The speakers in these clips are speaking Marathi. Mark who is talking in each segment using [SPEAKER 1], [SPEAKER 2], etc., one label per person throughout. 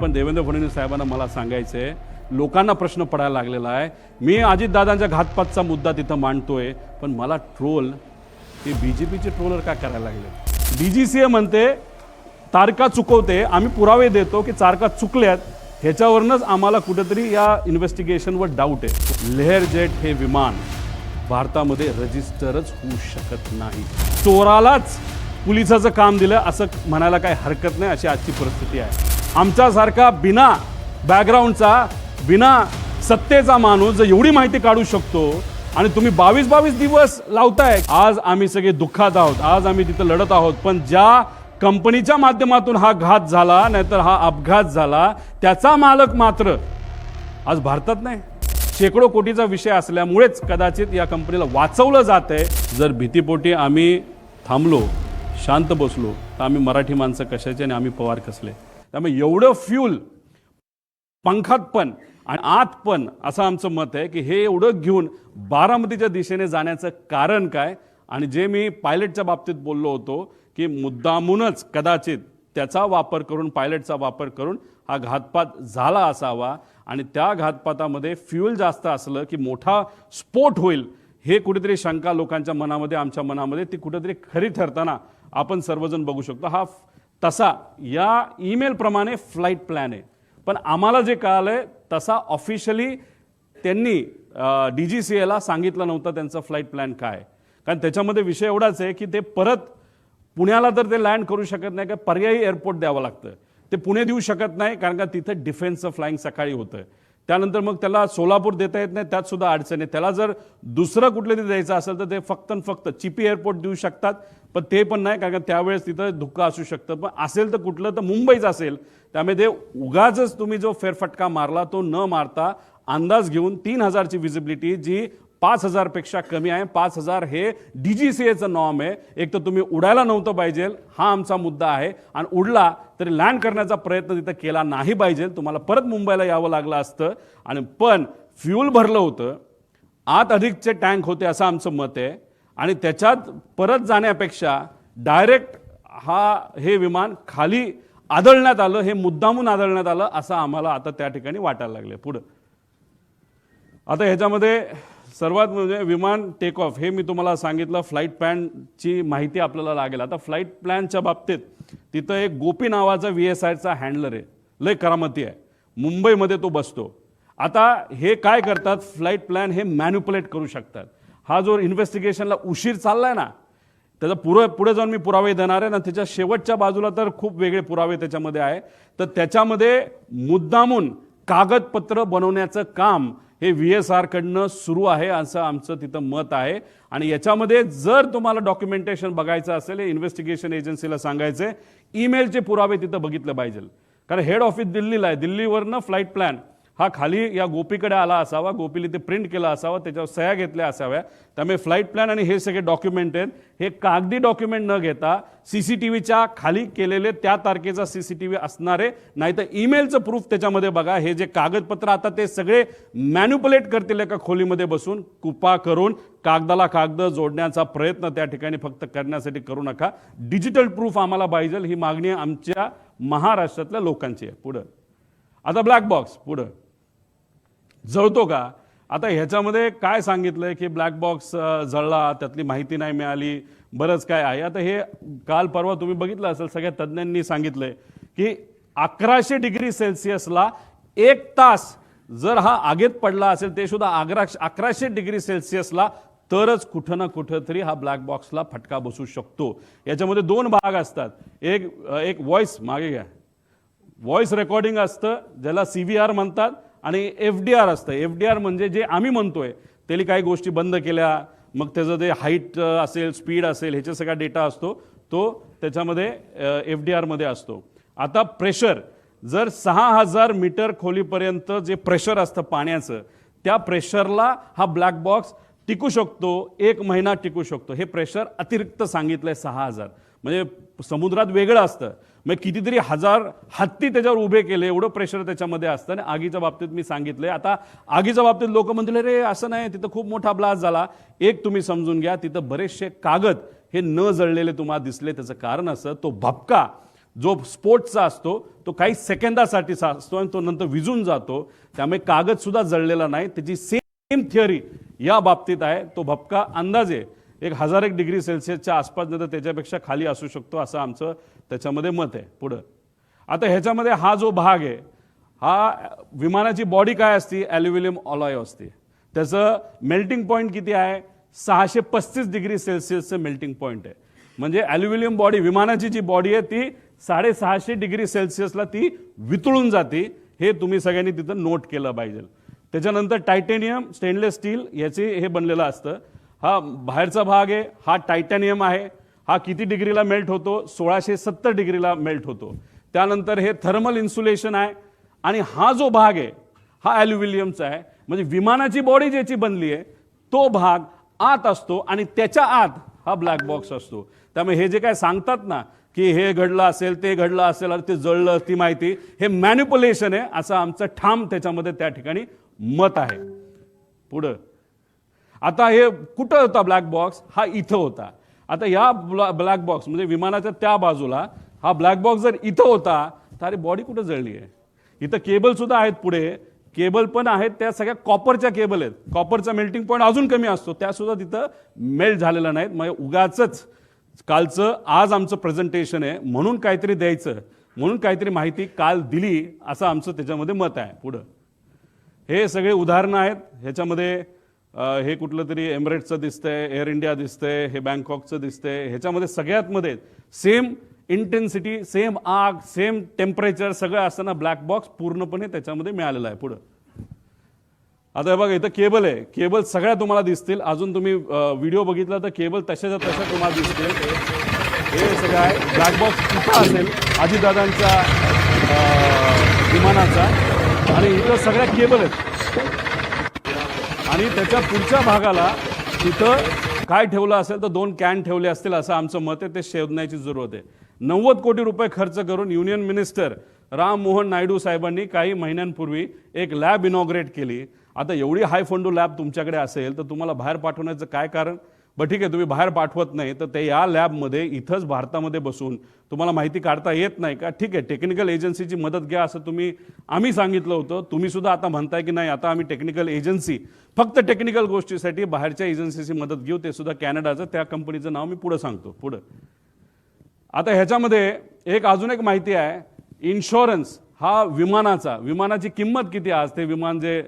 [SPEAKER 1] पण देवेंद्र फडणवीस साहेबांना मला सांगायचं आहे, लोकांना प्रश्न पडायला लागलेला आहे. मी अजितदादांच्या घातपातचा मुद्दा तिथं मांडतोय, पण मला ट्रोल हे बीजेपीचे ट्रोलर का करायला लागले. डीजीसीए म्हणते तारखा चुकवते, आम्ही पुरावे देतो की तारखा चुकल्यात, ह्याच्यावरनंच आम्हाला कुठेतरी या इन्व्हेस्टिगेशनवर डाऊट आहे. लेअर जेट हे विमान भारतामध्ये रजिस्टरच होऊ शकत नाही. चोरालाच पोलिसाचं काम दिलं असं म्हणायला काही हरकत नाही, अशी आजची परिस्थिती आहे. आमच्यासारखा बिना बॅकग्राऊंडचा, बिना सत्तेचा माणूस जर एवढी माहिती काढू शकतो आणि तुम्ही 22 दिवस लावताय. आज आम्ही सगळे दुःखात आहोत, आज आम्ही तिथं लढत आहोत, पण ज्या कंपनीच्या माध्यमातून हा घात झाला, नाहीतर हा अपघात झाला, त्याचा मालक मात्र आज भारतात नाही. शेकडो कोटीचा विषय असल्यामुळेच कदाचित या कंपनीला वाचवलं जातंय. जर भीतीपोटी आम्ही थांबलो, शांत बसलो, तर आम्ही मराठी माणसं कशाचे आणि आम्ही पवार कसले. त्यामुळे एवढं फ्यूल पंखात पण आणि आत पण, असं आमचं मत आहे की हे एवढं घेऊन बारामतीच्या दिशेने जाण्याचं कारण काय. आणि जे मी पायलटच्या बाबतीत बोललो होतो की मुद्दामूनच कदाचित त्याचा वापर करून, पायलटचा वापर करून हा घातपात झाला असावा आणि त्या घातपातामध्ये फ्यूल जास्त असलं की मोठा स्फोट होईल, हे कुठेतरी शंका लोकांच्या मनामध्ये, आमच्या मनामध्ये ती कुठेतरी खरी ठरताना आपण सर्वजण बघू शकतो. हा तसा या ईमेल प्रमाणे फ्लाईट प्लॅन आहे, पण आम्हाला जे कळालंय तसा ऑफिशियली त्यांनी डीजीसीएला सांगितलं नव्हतं त्यांचा फ्लाईट प्लॅन काय. कारण त्याच्यामध्ये विषय एवढाच आहे की ते परत पुण्याला तर ते लँड करू शकत नाही, का पर्यायी एअरपोर्ट द्यावं लागतं. ते पुणे देऊ शकत नाही कारण का तिथं डिफेन्सचं फ्लाईंग सकाळी होतं. त्यानंतर मग त्याला सोलापूर देता येत नाही, त्यात सुद्धा अडचण आहे. त्याला जर दुसरं कुठलं तरी द्यायचं असेल तर ते फक्त चिपी एअरपोर्ट देऊ शकतात, पण ते पण नाही कारण त्यावेळेस तिथं धुक्का असू शकतं. पण असेल तर कुठलं तर मुंबईच असेल. त्यामुळे ते उगाच तुम्ही जो फेरफटका मारला तो न मारता अंदाज घेऊन 3000ची विजिबिलिटी जी 5000 पेक्षा कमी आहे. 5000 हे डीजीसीएचं नॉर्म आहे. एक तर तुम्ही उडायला नव्हतं पाहिजे, हा आमचा मुद्दा आहे, आणि उडला तरी लँड करण्याचा प्रयत्न तिथं केला नाही पाहिजे. तुम्हाला परत मुंबईला यावं लागलं असतं. आणि पण फ्यूल भरलं होतं, आत अधिकचे टँक होते असं आमचं मत आहे, आणि त्याच्यात परत जाण्यापेक्षा डायरेक्ट हे विमान खाली आदळण्यात आलं, हे मुद्दामून आदळण्यात आलं असं आम्हाला आता त्या ठिकाणी वाटायला लागले. पुढं आता ह्याच्यामध्ये सर्वात म्हणजे विमान टेक ऑफ, हे मी तुम्हाला सांगितलं. फ्लाईट प्लॅनची माहिती आपल्याला लागेल. आता फ्लाईट प्लॅनच्या बाबतीत तिथं एक गोपी नावाचा VSIचा हँडलर आहे, लय करामती आहे, मुंबईमध्ये तो बसतो. आता हे काय करतात, फ्लाईट प्लॅन हे मॅन्युप्युलेट करू शकतात. हा जो इन्व्हेस्टिगेशनला उशीर चाललाय ना, त्याचा पुढे जाऊन मी पुरावे देणार आहे ना, त्याच्या शेवटच्या बाजूला तर खूप वेगळे पुरावे त्याच्यामध्ये आहे. तर त्याच्यामध्ये मुद्दामून कागदपत्र बनवण्याचं काम हे VSR कडनं सुरू आहे असं आमचं तिथं मत आहे. आणि याच्यामध्ये जर तुम्हाला डॉक्युमेंटेशन बघायचं असेल, इन्व्हेस्टिगेशन एजन्सीला सांगायचे ईमेलचे पुरावे तिथं बघितले पाहिजे. कारण हेड ऑफिस दिल्लीला आहे, दिल्लीवरनं फ्लाईट प्लॅन हा खाली या गोपीकडे आला असावा, गोपीला ते प्रिंट केला असावा, त्याच्यावर सह्या घेतल्या असाव्या. त्यामुळे फ्लाईट प्लॅन आणि हे सगळे डॉक्युमेंट आहेत, हे कागदी डॉक्युमेंट न घेता CCTVच्या खाली केलेले त्या तारखेचा CCTV असणारे, नाही तर ईमेलचं प्रूफ त्याच्यामध्ये बघा. हे जे कागदपत्र आता ते सगळे मॅन्युप्युलेट करतील एका खोलीमध्ये बसून, कुपा करून कागदाला कागद जोडण्याचा प्रयत्न त्या ठिकाणी फक्त करण्यासाठी करू नका. डिजिटल प्रूफ आम्हाला पाहिजे, ही मागणी आमच्या महाराष्ट्रातल्या लोकांची आहे. पुढं आता ब्लॅक बॉक्स पुढं जळतो का. आता ह्याच्यामध्ये काय सांगितलंय की ब्लॅक बॉक्स जळला, त्यातली माहिती नाही मिळाली, बरंच काय आहे. आता हे काल परवा तुम्ही बघितलं असेल, सगळ्या तज्ज्ञांनी सांगितलंय की 1100 डिग्री सेल्सिअसला 1 तास जर हा आगीत पडला असेल, ते सुद्धा 1100 डिग्री सेल्सिअसला, तरच कुठं ना कुठं तरी हा ब्लॅक बॉक्सला फटका बसू शकतो. याच्यामध्ये 2 भाग असतात. एक व्हॉइस, मागे घ्या, व्हॉइस रेकॉर्डिंग असतं ज्याला CVR म्हणतात, आणि FDR असतं. FDR म्हणजे जे आम्ही म्हणतोय त्याला काही गोष्टी बंद केल्या, मग त्याचं ते हाईट असेल, स्पीड असेल, ह्याचा सगळा डेटा असतो, तो त्याच्यामध्ये FDR मध्ये असतो. आता प्रेशर, जर 6000 मीटर खोलीपर्यंत जे प्रेशर असतं पाण्याचं, त्या प्रेशरला हा ब्लॅक बॉक्स टिकू शकतो, 1 महिना टिकू शकतो. हे प्रेशर अतिरिक्त सांगितलंय 6000, म्हणजे समुद्रात वेगळं असतं. मग कितीतरी हजार हत्ती त्याच्यावर उभे केले, एवढं प्रेशर त्याच्यामध्ये असतं. आणि आगीच्या बाबतीत मी सांगितलंय. आता आगीच्या बाबतीत लोक म्हणतील रे असं नाही, तिथं खूप मोठा ब्लास्ट झाला. एक तुम्ही समजून घ्या, तिथं बरेचसे कागद हे न जळलेले तुम्हाला दिसले. त्याचं कारण असं, तो भपका जो स्फोटचा असतो तो काही सेकंदासाठी असतो आणि तो नंतर विझून जातो. त्यामुळे कागद सुद्धा जळलेला नाही. त्याची सेम थिअरी या बाबतीत आहे. तो भपका अंदाजे 1001 डिग्री सेल्सिअसच्या आसपास नाही तर त्याच्यापेक्षा खाली असू शकतो असं आमचं त्याच्यामध्ये मत आहे. पुढं आता ह्याच्यामध्ये हा जो भाग आहे हा विमानाची बॉडी काय असते, ॲल्युमिनियम अलॉय असते. त्याचं मेल्टिंग पॉईंट किती आहे, 635 डिग्री सेल्सिअसचं मेल्टिंग पॉईंट आहे. म्हणजे ॲल्युमिनियम बॉडी, विमानाची जी बॉडी आहे ती 650 डिग्री सेल्सिअसला ती वितळून जाते. हे तुम्ही सगळ्यांनी तिथं नोट केलं पाहिजे. त्याच्यानंतर टायटॅनियम स्टेनलेस स्टील याचे हे बनलेलं असतं. हा बाहेरचा भाग आहे, हा टायटॅनियम आहे. हा किती डिग्रीला मेल्ट होतो, 1670 डिग्रीला मेल्ट होतो. त्यानंतर हे थर्मल इन्सुलेशन आहे आणि हा जो भाग आहे हा ॲल्युमिनियमचा आहे. म्हणजे विमानाची बॉडी ज्याची बनली आहे तो भाग आत असतो आणि त्याच्या आत हा ब्लॅक बॉक्स असतो. त्यामुळे हे जे काय सांगतात ना की हे घडलं असेल ते घडलं असेल आणि ते जळलं ती माहिती, हे मॅनिप्युलेशन आहे असं आमचं ठाम त्याच्यामध्ये त्या ठिकाणी मत आहे. पुढं आता हे कुठं होता ब्लॅक बॉक्स, हा इथं होता. आता या ब्लॅक बॉक्स म्हणजे विमानाच्या त्या बाजूला हा ब्लॅक बॉक्स जर इथं होता तर अरे बॉडी कुठं जळली आहे. इथं केबल सुद्धा आहेत, पुढे केबल पण आहेत, त्या सगळ्या कॉपरच्या केबल आहेत. कॉपरचा मेल्टिंग पॉईंट अजून कमी असतो, त्या सुद्धा तिथं मेल्ट झालेला नाहीत. म्हणजे उगाचच कालचं आज आमचं प्रेझेंटेशन आहे म्हणून काहीतरी द्यायचं, म्हणून काहीतरी माहिती काल दिली असं आमचं त्याच्यामध्ये मत आहे. पुढं हे सगळे उदाहरणं आहेत. ह्याच्यामध्ये हे कुठलं तरी एमिरेट्सचं दिसतंय, एअर इंडिया दिसतंय, हे बँकॉकचं दिसतंय. ह्याच्यामध्ये सगळ्यात मध्ये सेम इंटेन्सिटी, सेम आग, सेम टेम्परेचर सगळं असताना ब्लॅक बॉक्स पूर्णपणे त्याच्यामध्ये मिळालेला आहे. पुढं आता हे बघा इथं केबल आहे, केबल सगळ्या तुम्हाला दिसतील. अजून तुम्ही व्हिडिओ बघितला तर केबल तशाच्या तशा तुम्हाला दिसतील. हे सगळं आहे. ब्लॅक बॉक्स कुठं असेल अजितदादांच्या विमानाचा आणि इथं सगळ्या केबल आहेत आणि त्याच्या पुढच्या भागाला तिथं काय ठेवलं असेल तर 2 कॅन ठेवले असतील असं आमचं मत आहे. ते शोधण्याची जरूरत आहे. 90 कोटी रुपये खर्च करून युनियन मिनिस्टर राम मोहन नायडू साहेबांनी काही महिन्यांपूर्वी एक लॅब इनॉग्रेट केली. आता एवढी हाय फंडू लॅब तुमच्याकडे असेल तर तुम्हाला बाहेर पाठवण्याचं काय कारण. बरं ठीक आहे, तुम्ही बाहेर पाठवत नाही तर ते या लॅबमध्ये इथंच भारतामध्ये बसून तुम्हाला माहिती काढता येत नाही का. ठीक आहे, टेक्निकल एजन्सीची मदत घ्या असं आम्ही सांगितलं होतं. तुम्ही सुद्धा आता म्हणताय की नाही आता आम्ही टेक्निकल एजन्सी फक्त टेक्निकल गोष्टीसाठी बाहेरच्या एजन्सीची मदत घेऊ, ते सुद्धा कॅनडाचं. त्या कंपनीचं नाव मी पुढं सांगतो. पुढं आता ह्याच्यामध्ये अजून एक माहिती आहे. इन्शुरन्स हा विमानाची किंमत किती आज, ते विमान जे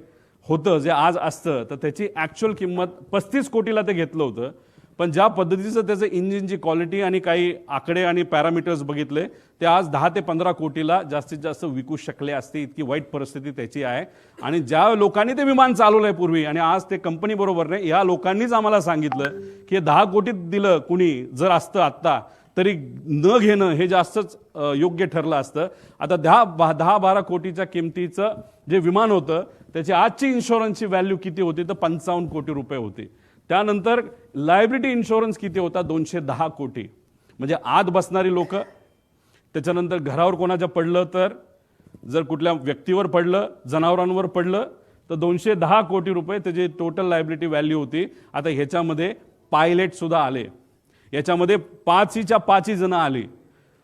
[SPEAKER 1] होतं जे आज असतं तर त्याची ॲक्च्युअल किंमत 35 कोटीला ते घेतलं होतं. पण ज्या पद्धतीचं त्याचं इंजिनची क्वालिटी आणि काही आकडे आणि पॅरामीटर्स बघितले ते आज 10 ते 15 कोटीला जास्तीत जास्त विकू शकले असते. इतकी वाईट परिस्थिती त्याची आहे. आणि ज्या लोकांनी ते विमान चालवलं आहे पूर्वी आणि आज ते कंपनी बरोबर नाही, या लोकांनीच आम्हाला सांगितलं की 10 कोटीत दिलं कुणी जर असतं आत्ता तरी न घेणं हे जास्तच योग्य ठरलं असतं. आता 10-12 कोटीच्या किमतीचं जे विमान होतं त्याची आजची इन्शुरन्सची व्हॅल्यू किती होती तर 55 कोटी रुपये होती. त्यानंतर लायबिलिटी इन्शुरन्स किती होता, 210 कोटी. म्हणजे आत बसणारी लोक, त्याच्यानंतर घरावर कोणाच्या पडलं तर, जर कुठल्या व्यक्तीवर पडलं, जनावरांवर पडलं तर 210 कोटी रुपये त्याची टोटल लायबिलिटी व्हॅल्यू होती. आता ह्याच्यामध्ये पायलट सुद्धा आले, याच्यामध्ये 5च्या 5 जण आली.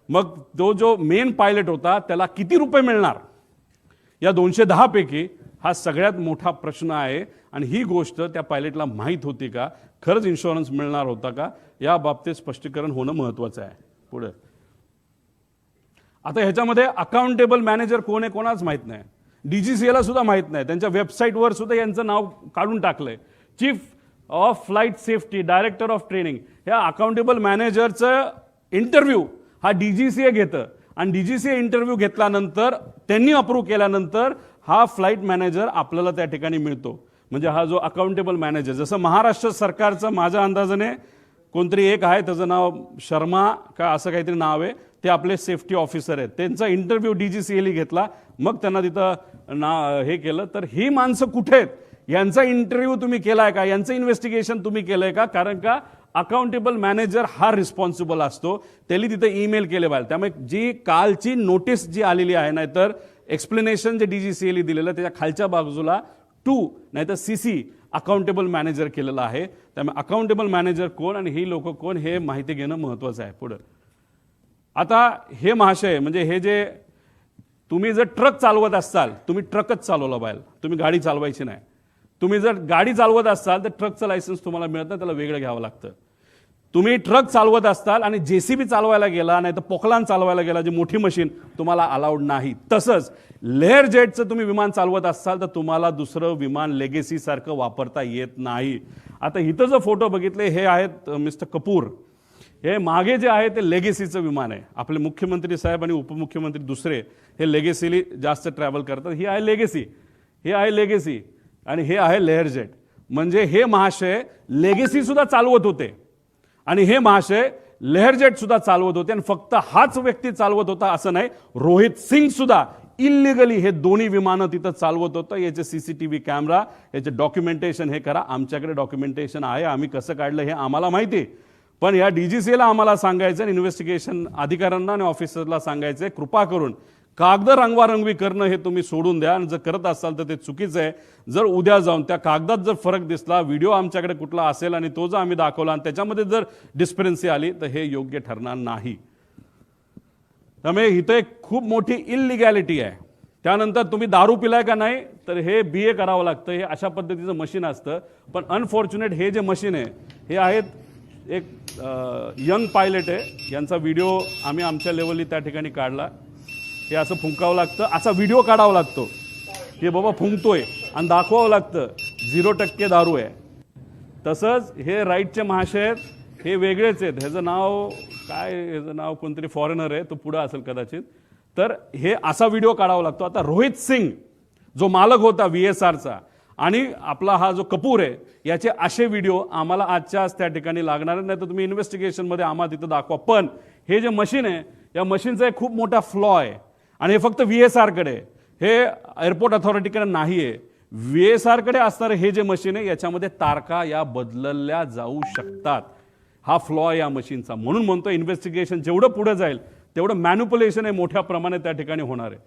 [SPEAKER 1] मग तो जो मेन पायलट होता त्याला किती रुपये मिळणार या 210 पैकी, हा सगळ्यात मोठा प्रश्न आहे. आणि ही गोष्ट त्या पायलटला माहीत होती का, खरंच इन्शुरन्स मिळणार होता का, या बाबतीत स्पष्टीकरण होणं महत्त्वाचं आहे. पुढे आता ह्याच्यामध्ये अकाउंटेबल मॅनेजर कोण आहे कोणाच माहीत नाही. DGCA सुद्धा माहीत नाही. त्यांच्या वेबसाईटवर सुद्धा यांचं नाव काढून टाकलंय. Chief of flight safety, director of training. ह्या अकाउंटेबल मॅनेजरचं इंटरव्ह्यू हा DGCA घेतं आणि DGCA इंटरव्ह्यू घेतल्यानंतर त्यांनी अप्रूव्ह केल्यानंतर हा फ्लाईट मॅनेजर आपल्याला त्या ठिकाणी मिळतो. म्हणजे हा जो अकाउंटेबल मॅनेजर, जसं महाराष्ट्र सरकारचं माझ्या अंदाजाने कोणतरी एक आहे, त्याचं नाव शर्मा का असं काहीतरी नाव आहे, ते आपले सेफ्टी ऑफिसर आहेत. त्यांचा इंटरव्ह्यू DGCA घेतला, मग त्यांना तिथं हे केलं. तर ही माणसं कुठे आहेत, यांचा इंटरव्ह्यू तुम्ही केलाय का, यांचं इन्व्हेस्टिगेशन तुम्ही केलंय का. कारण का अकाउंटेबल मॅनेजर हा रिस्पॉन्सिबल असतो, त्यांनी तिथे ईमेल केले पाहिजे. त्यामुळे जी कालची नोटीस जी आलेली आहे, नाहीतर एक्सप्लेनेशन जे DGCA दिलेलं त्याच्या खालच्या बाजूला 2 नाहीतर CC अकाउंटेबल मॅनेजर केलेलं आहे. त्यामुळे अकाउंटेबल मॅनेजर कोण आणि ही लोक कोण हे माहिती घेणं महत्त्वाचं आहे. पुढे आता हे महाशय म्हणजे हे जे तुम्ही जर ट्रक चालवत असाल, तुम्ही ट्रकच चालवला पाहिजे, तुम्ही गाडी चालवायची नाही. तुम्ही जर गाडी चालवत असाल तर ट्रकचं लायसन्स तुम्हाला मिळत नाही, त्याला वेगळं घ्यावं लागतं. तुम्ही ट्रक चालवत असताल आणि जेसीबी चालवायला गेला नाही तर पोखलान चालवायला गेला, जी मोठी मशीन, तुम्हाला अलाउड नाही. तसंच लेअर जेटचं तुम्ही विमान चालवत असाल तर तुम्हाला दुसरं विमान लेगेसी सारखं वापरता येत नाही. आता इथं जो फोटो बघितले हे आहेत मिस्टर कपूर. हे मागे जे आहे ते लेगेसीचं विमान आहे. आपले मुख्यमंत्री साहेब आणि उपमुख्यमंत्री दुसरे हे लेगेसीली जास्त ट्रॅव्हल करतात. ही आहे लेगेसी, हे आहे लेगेसी आणि हे आहे लेअर जेट. म्हणजे हे महाशय लेगेसी सुद्धा चालवत होते आणि हे महाशय लेअर जेट सुद्धा चालवत होते. आणि फक्त हाच व्यक्ती चालवत होता असं नाही, रोहित सिंग सुद्धा इलिगली हे दोन्ही विमानं तिथं चालवत होतं. याचे सीसीटीव्ही कॅमेरा, याचे डॉक्युमेंटेशन हे करा. आमच्याकडे डॉक्युमेंटेशन आहे, आम्ही कसं काढलं हे आम्हाला माहिती. पण या डीजीसीला आम्हाला सांगायचं, इन्व्हेस्टिगेशन अधिकाऱ्यांना आणि ऑफिसरला सांगायचं, कृपा करून कागद रंगवारंगवी करणं हे तुम्ही सोडून द्या. आणि जर करत असाल तर ते चुकीचं आहे. जर उद्या जाऊन त्या कागदात जर फरक दिसला, व्हिडिओ आमच्याकडे कुठला असेल आणि तो जर आम्ही दाखवला आणि त्याच्यामध्ये जर डिस्क्रिपन्सी आली तर हे योग्य ठरणार नाही. त्यामुळे इथं एक खूप मोठी इलिगॅलिटी आहे. त्यानंतर तुम्ही दारू पिलाय का नाही तर हे BA करावं लागतं. हे अशा पद्धतीचं मशीन असतं. पण अनफॉर्च्युनेट हे जे मशीन आहे हे आहेत एक यंग पायलट आहे, यांचा व्हिडिओ आम्ही आमच्या लेवलनी त्या ठिकाणी काढला. हे असं फुंकावं लागतं, असा व्हिडिओ काढावा लागतो की बाबा फुंकतोय आणि दाखवावं लागतं 0% दारू आहे. तसंच हे राईटचे महाशय आहेत, हे वेगळेच आहेत. ह्याचं नाव काय, ह्याचं नाव कोणतरी फॉरेनर आहे, तो पुढं असेल कदाचित. तर हे असा व्हिडिओ काढावा लागतो. आता रोहित सिंग जो मालक होता VSRचा आणि आपला हा जो कपूर आहे, याचे असे व्हिडिओ आम्हाला आजच्याच त्या ठिकाणी लागणार नाही. तर तुम्ही इन्व्हेस्टिगेशनमध्ये आम्हाला तिथं दाखवा. पण हे जे मशीन आहे या मशीनचा एक खूप मोठा फ्लॉ आहे आणि हे फक्त VSRकडे, हे एअरपोर्ट अथॉरिटीकडे नाही आहे. VSRकडे असणारे हे जे मशीन आहे याच्यामध्ये तारखा या बदलल्या जाऊ शकतात. हा फ्लॉ या मशीनचा. म्हणून म्हणतो इन्व्हेस्टिगेशन जेवढं पुढे जाईल तेवढं मॅन्युप्युलेशन हे मोठ्या प्रमाणात त्या ठिकाणी होणार आहे.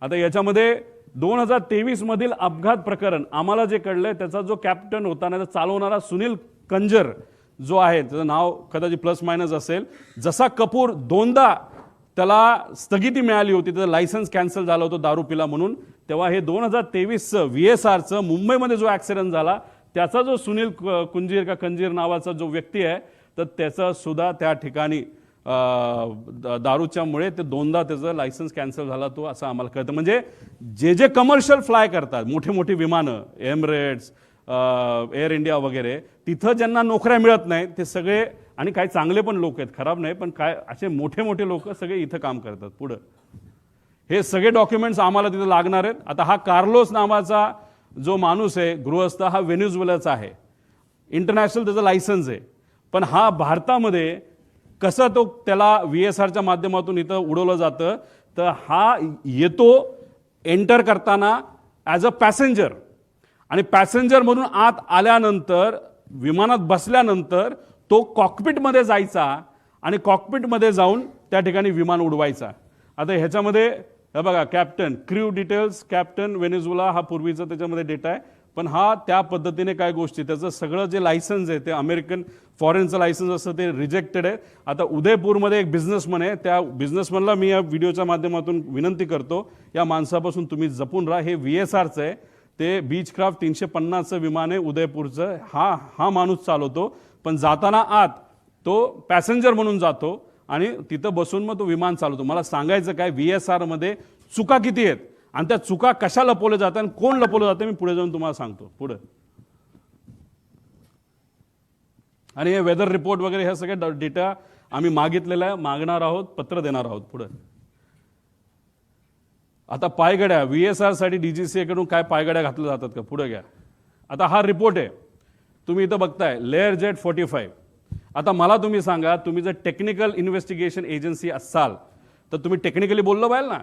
[SPEAKER 1] आता याच्यामध्ये 2023 मधील अपघात प्रकरण आम्हाला जे कळलंय त्याचा जो कॅप्टन होता ना, चालवणारा सुनील कंजर जो आहे, त्याचं नाव कदाचित प्लस मायनस असेल. जसा कपूर दोनदा त्याला स्थगिती मिळाली होती, त्याचं लायसन्स कॅन्सल झालं होतं दारू पिला म्हणून, तेव्हा हे 2023चं VSRचं मुंबईमध्ये जो ॲक्सिडेंट झाला त्याचा जो सुनील कुंजीर का कंजीर नावाचा जो व्यक्ती आहे तर त्याचा सुद्धा त्या ठिकाणी दारूच्यामुळे ते दोनदा त्याचं लायसन्स कॅन्सल झाला तो असं आम्हाला कळतं. म्हणजे जे जे कमर्शियल फ्लाय करतात मोठे मोठी विमानं, एमिरेट्स, एअर इंडिया वगैरे, तिथं ज्यांना नोकऱ्या मिळत नाही ते सगळे, आणि काही चांगले पण लोक आहेत, खराब नाही, पण काय असे मोठे मोठे लोक सगळे इथं काम करतात. पुढं हे सगळे डॉक्युमेंट्स आम्हाला तिथं लागणार आहेत. आता हा कार्लोस नावाचा जो माणूस आहे गृहस्थ, हा व्हेनेझुएलाचा आहे, इंटरनॅशनल त्याचं लायसन्स आहे. पण हा भारतामध्ये कसं तो त्याला VSRच्या माध्यमातून इथं उडवलं जातं, तर हा येतो एंटर करताना ॲज अ पॅसेंजर, आणि पॅसेंजर म्हणून आत आल्यानंतर विमानात बसल्यानंतर तो कॉकपिटमध्ये जायचा आणि कॉकपिटमध्ये जाऊन त्या ठिकाणी विमान उडवायचा. आता ह्याच्यामध्ये हे बघा, captain, crew details, captain Venezuela हा पूर्वीचा त्याच्यामध्ये डेटा आहे. पण हा त्या पद्धतीने काय गोष्टी, त्याचं सगळं जे लायसन्स आहे ते अमेरिकन फॉरेनचं लायसन्स असतं ते रिजेक्टेड आहे. आता उदयपूरमध्ये एक बिझनेसमन आहे, त्या बिझनेसमनला मी या व्हिडिओच्या माध्यमातून विनंती करतो, या माणसापासून तुम्ही जपून राहा. हे VSRचं आहे, ते बीचक्राफ्ट 350चं विमान आहे उदयपूरचं. हा माणूस चालवतो, पण जाताना आत तो पॅसेंजर म्हणून जातो आणि तिथं बसून मग तो विमान चालवतो. मला सांगायचं काय, VSRमध्ये चुका किती आहेत आणि त्या चुका कशा लपवल्या जातात आणि कोण लपवलं जातं मी पुढे जाऊन तुम्हाला सांगतो. पुढे आणि हे वेदर रिपोर्ट वगैरे हे सगळे डेटा आम्ही मागितलेला आहे, मागणार आहोत, पत्र देणार आहोत. पुढे आता पायगड्या, VSRसाठी DGCA कडून काय पायगड्या घातल्या जातात का, पुढे घ्या. आता हा रिपोर्ट आहे, तुम्ही इथं बघताय, लेअर जेट 45. आता मला तुम्ही सांगा, तुम्ही जर टेक्निकल इन्व्हेस्टिगेशन एजन्सी असाल तर तुम्ही टेक्निकली बोललं पाहिजे ना,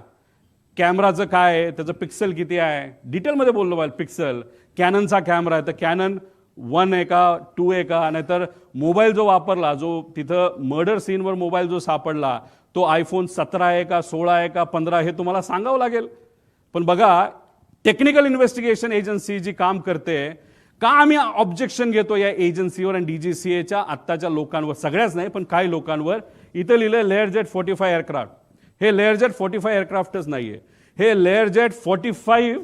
[SPEAKER 1] कॅमेराचं काय आहे, त्याचं पिक्सल किती आहे, डिटेलमध्ये बोललं पाहिजे. पिक्सल, कॅननचा कॅमेरा आहे तर कॅनन 1 आहे का 2 आहे का, नाहीतर मोबाईल जो वापरला, जो तिथं मर्डर सीनवर मोबाईल जो सापडला तो iPhone 17 आहे का 16 आहे का 15 हे तुम्हाला सांगावं लागेल. पण बघा, टेक्निकल इन्व्हेस्टिगेशन एजन्सी जी काम करते, का आम्ही ऑब्जेक्शन घेतो या एजन्सीवर आणि DGCAच्या आत्ताच्या लोकांवर, सगळ्याच नाही पण काही लोकांवर, इथं लिहिलंय लेअर जेट 45 एअरक्राफ्ट. हे लेअर जेट 45 एअरक्राफ्टच नाहीये, हे लेअर जेट 45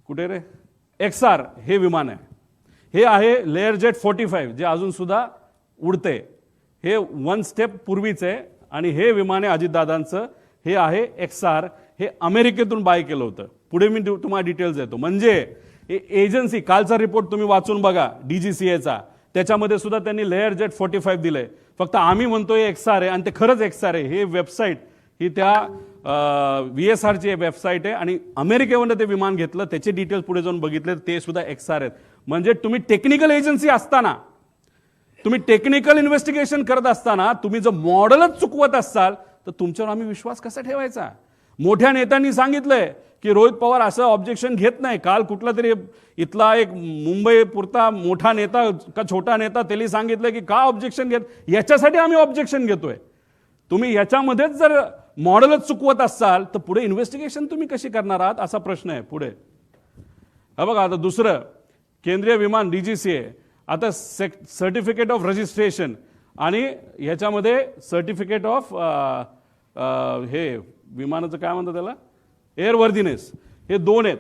[SPEAKER 1] कुठे रे XR हे विमान आहे. हे आहे लेअर जेट 45 जे अजून सुद्धा उडते. हे 1 स्टेप पूर्वीच आहे आणि हे विमान आहे अजितदादांचं. हे आहे XR. हे अमेरिकेतून बाय केलं होतं. पुढे मी तुम्हाला डिटेल्स देतो. म्हणजे एजन्सी कालचा रिपोर्ट तुम्ही वाचून बघा DGCAचा, त्याच्यामध्ये सुद्धा त्यांनी लेअर जेट 45 दिलंय. फक्त आम्ही म्हणतोय XR आहे आणि ते खरंच XR आहे. हे वेबसाईट ही त्या VSRची वेबसाईट आहे आणि अमेरिकेवरून ते विमान घेतलं, त्याचे डिटेल्स पुढे जाऊन बघितले ते सुद्धा XR आहेत. म्हणजे तुम्ही टेक्निकल एजन्सी असताना, तुम्ही टेक्निकल इन्व्हेस्टिगेशन करत असताना तुम्ही जर मॉडेलच चुकवत असाल तर तुमच्यावर आम्ही विश्वास कसा ठेवायचा. मोठ्या नेत्यांनी सांगितलंय की रोहित पवार असं ऑब्जेक्शन घेत नाही. काल कुठला तरी इथला एक मुंबई पुरता मोठा नेता का छोटा नेता त्यांनी सांगितलं की का ऑब्जेक्शन घेत, याच्यासाठी आम्ही ऑब्जेक्शन घेतोय. तुम्ही याच्यामध्येच जर मॉडेलच चुकवत असाल तर पुढे इन्व्हेस्टिगेशन तुम्ही कशी करणार आहात असा प्रश्न आहे पुढे. हा बघा आता दुसरं केंद्रीय विमान DGCA आता सर्टिफिकेट ऑफ रजिस्ट्रेशन आणि ह्याच्यामध्ये सर्टिफिकेट ऑफ हे विमानाचं काय म्हणतात त्याला एअरवर्दीनेस, हे दोन आहेत.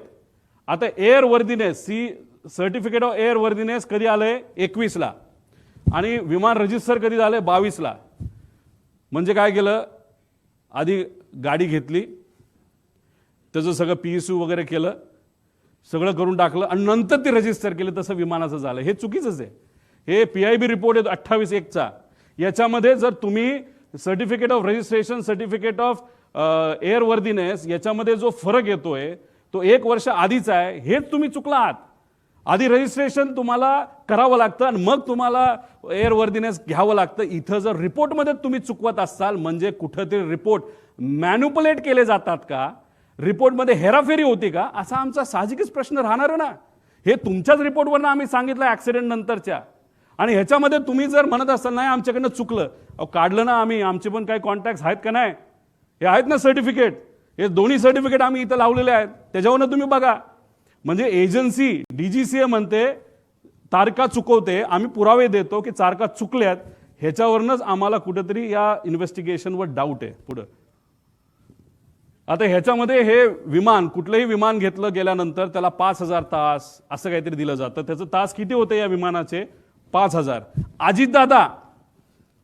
[SPEAKER 1] आता एअरवर्दीनेस ही सर्टिफिकेट ऑफ एअरवर्दीनेस कधी आलंय 21 ला आणि विमान रजिस्टर कधी झालंय 22 ला. म्हणजे काय केलं, आधी गाडी घेतली, त्याचं सगळं PSU वगैरे केलं, सगळं करून टाकलं आणि नंतर ते रजिस्टर केले, तसं विमानाचं झालं. हे चुकीचंच आहे. हे PIB रिपोर्ट आहे 28/1चा. याच्यामध्ये जर तुम्ही certificate of registration, certificate of airworthiness याच्यामध्ये जो फरक येतोय तो 1 वर्ष आधीचा आहे. हेच तुम्ही चुकला आहात. आधी रजिस्ट्रेशन तुम्हाला करावं लागतं आणि मग तुम्हाला एअरवर्दीनेस घ्यावं लागतं. इथं जर रिपोर्टमध्ये तुम्ही चुकवत असाल म्हणजे कुठंतरी रिपोर्ट मॅन्युपुलेट केले जातात का, रिपोर्टमध्ये हेराफेरी होती का, असा आमचा साहजिकच प्रश्न राहणार ना. हे तुमच्याच रिपोर्टवरनं आम्ही सांगितलं ऍक्सिडेंट नंतरच्या. आणि ह्याच्यामध्ये तुम्ही जर म्हणत असाल नाही आमच्याकडनं चुकलं, काढलं ना आम्ही, आमचे पण काही कॉन्टॅक्ट आहेत का नाही, हे आहेत ना सर्टिफिकेट, हे दोन्ही सर्टिफिकेट आम्ही इथं लावलेले आहेत, त्याच्यावरनं तुम्ही बघा. म्हणजे एजन्सी DGCA म्हणते तारखा चुकवते, आम्ही पुरावे देतो की तारखा चुकल्यात, ह्याच्यावरनंच आम्हाला कुठेतरी या इन्व्हेस्टिगेशनवर डाऊट आहे. पुढं आता ह्याच्यामध्ये हे विमान, कुठलंही विमान घेतलं गेल्यानंतर त्याला 5000 तास असं काहीतरी दिलं जातं. त्याचं तास किती होते या विमानाचे 5000.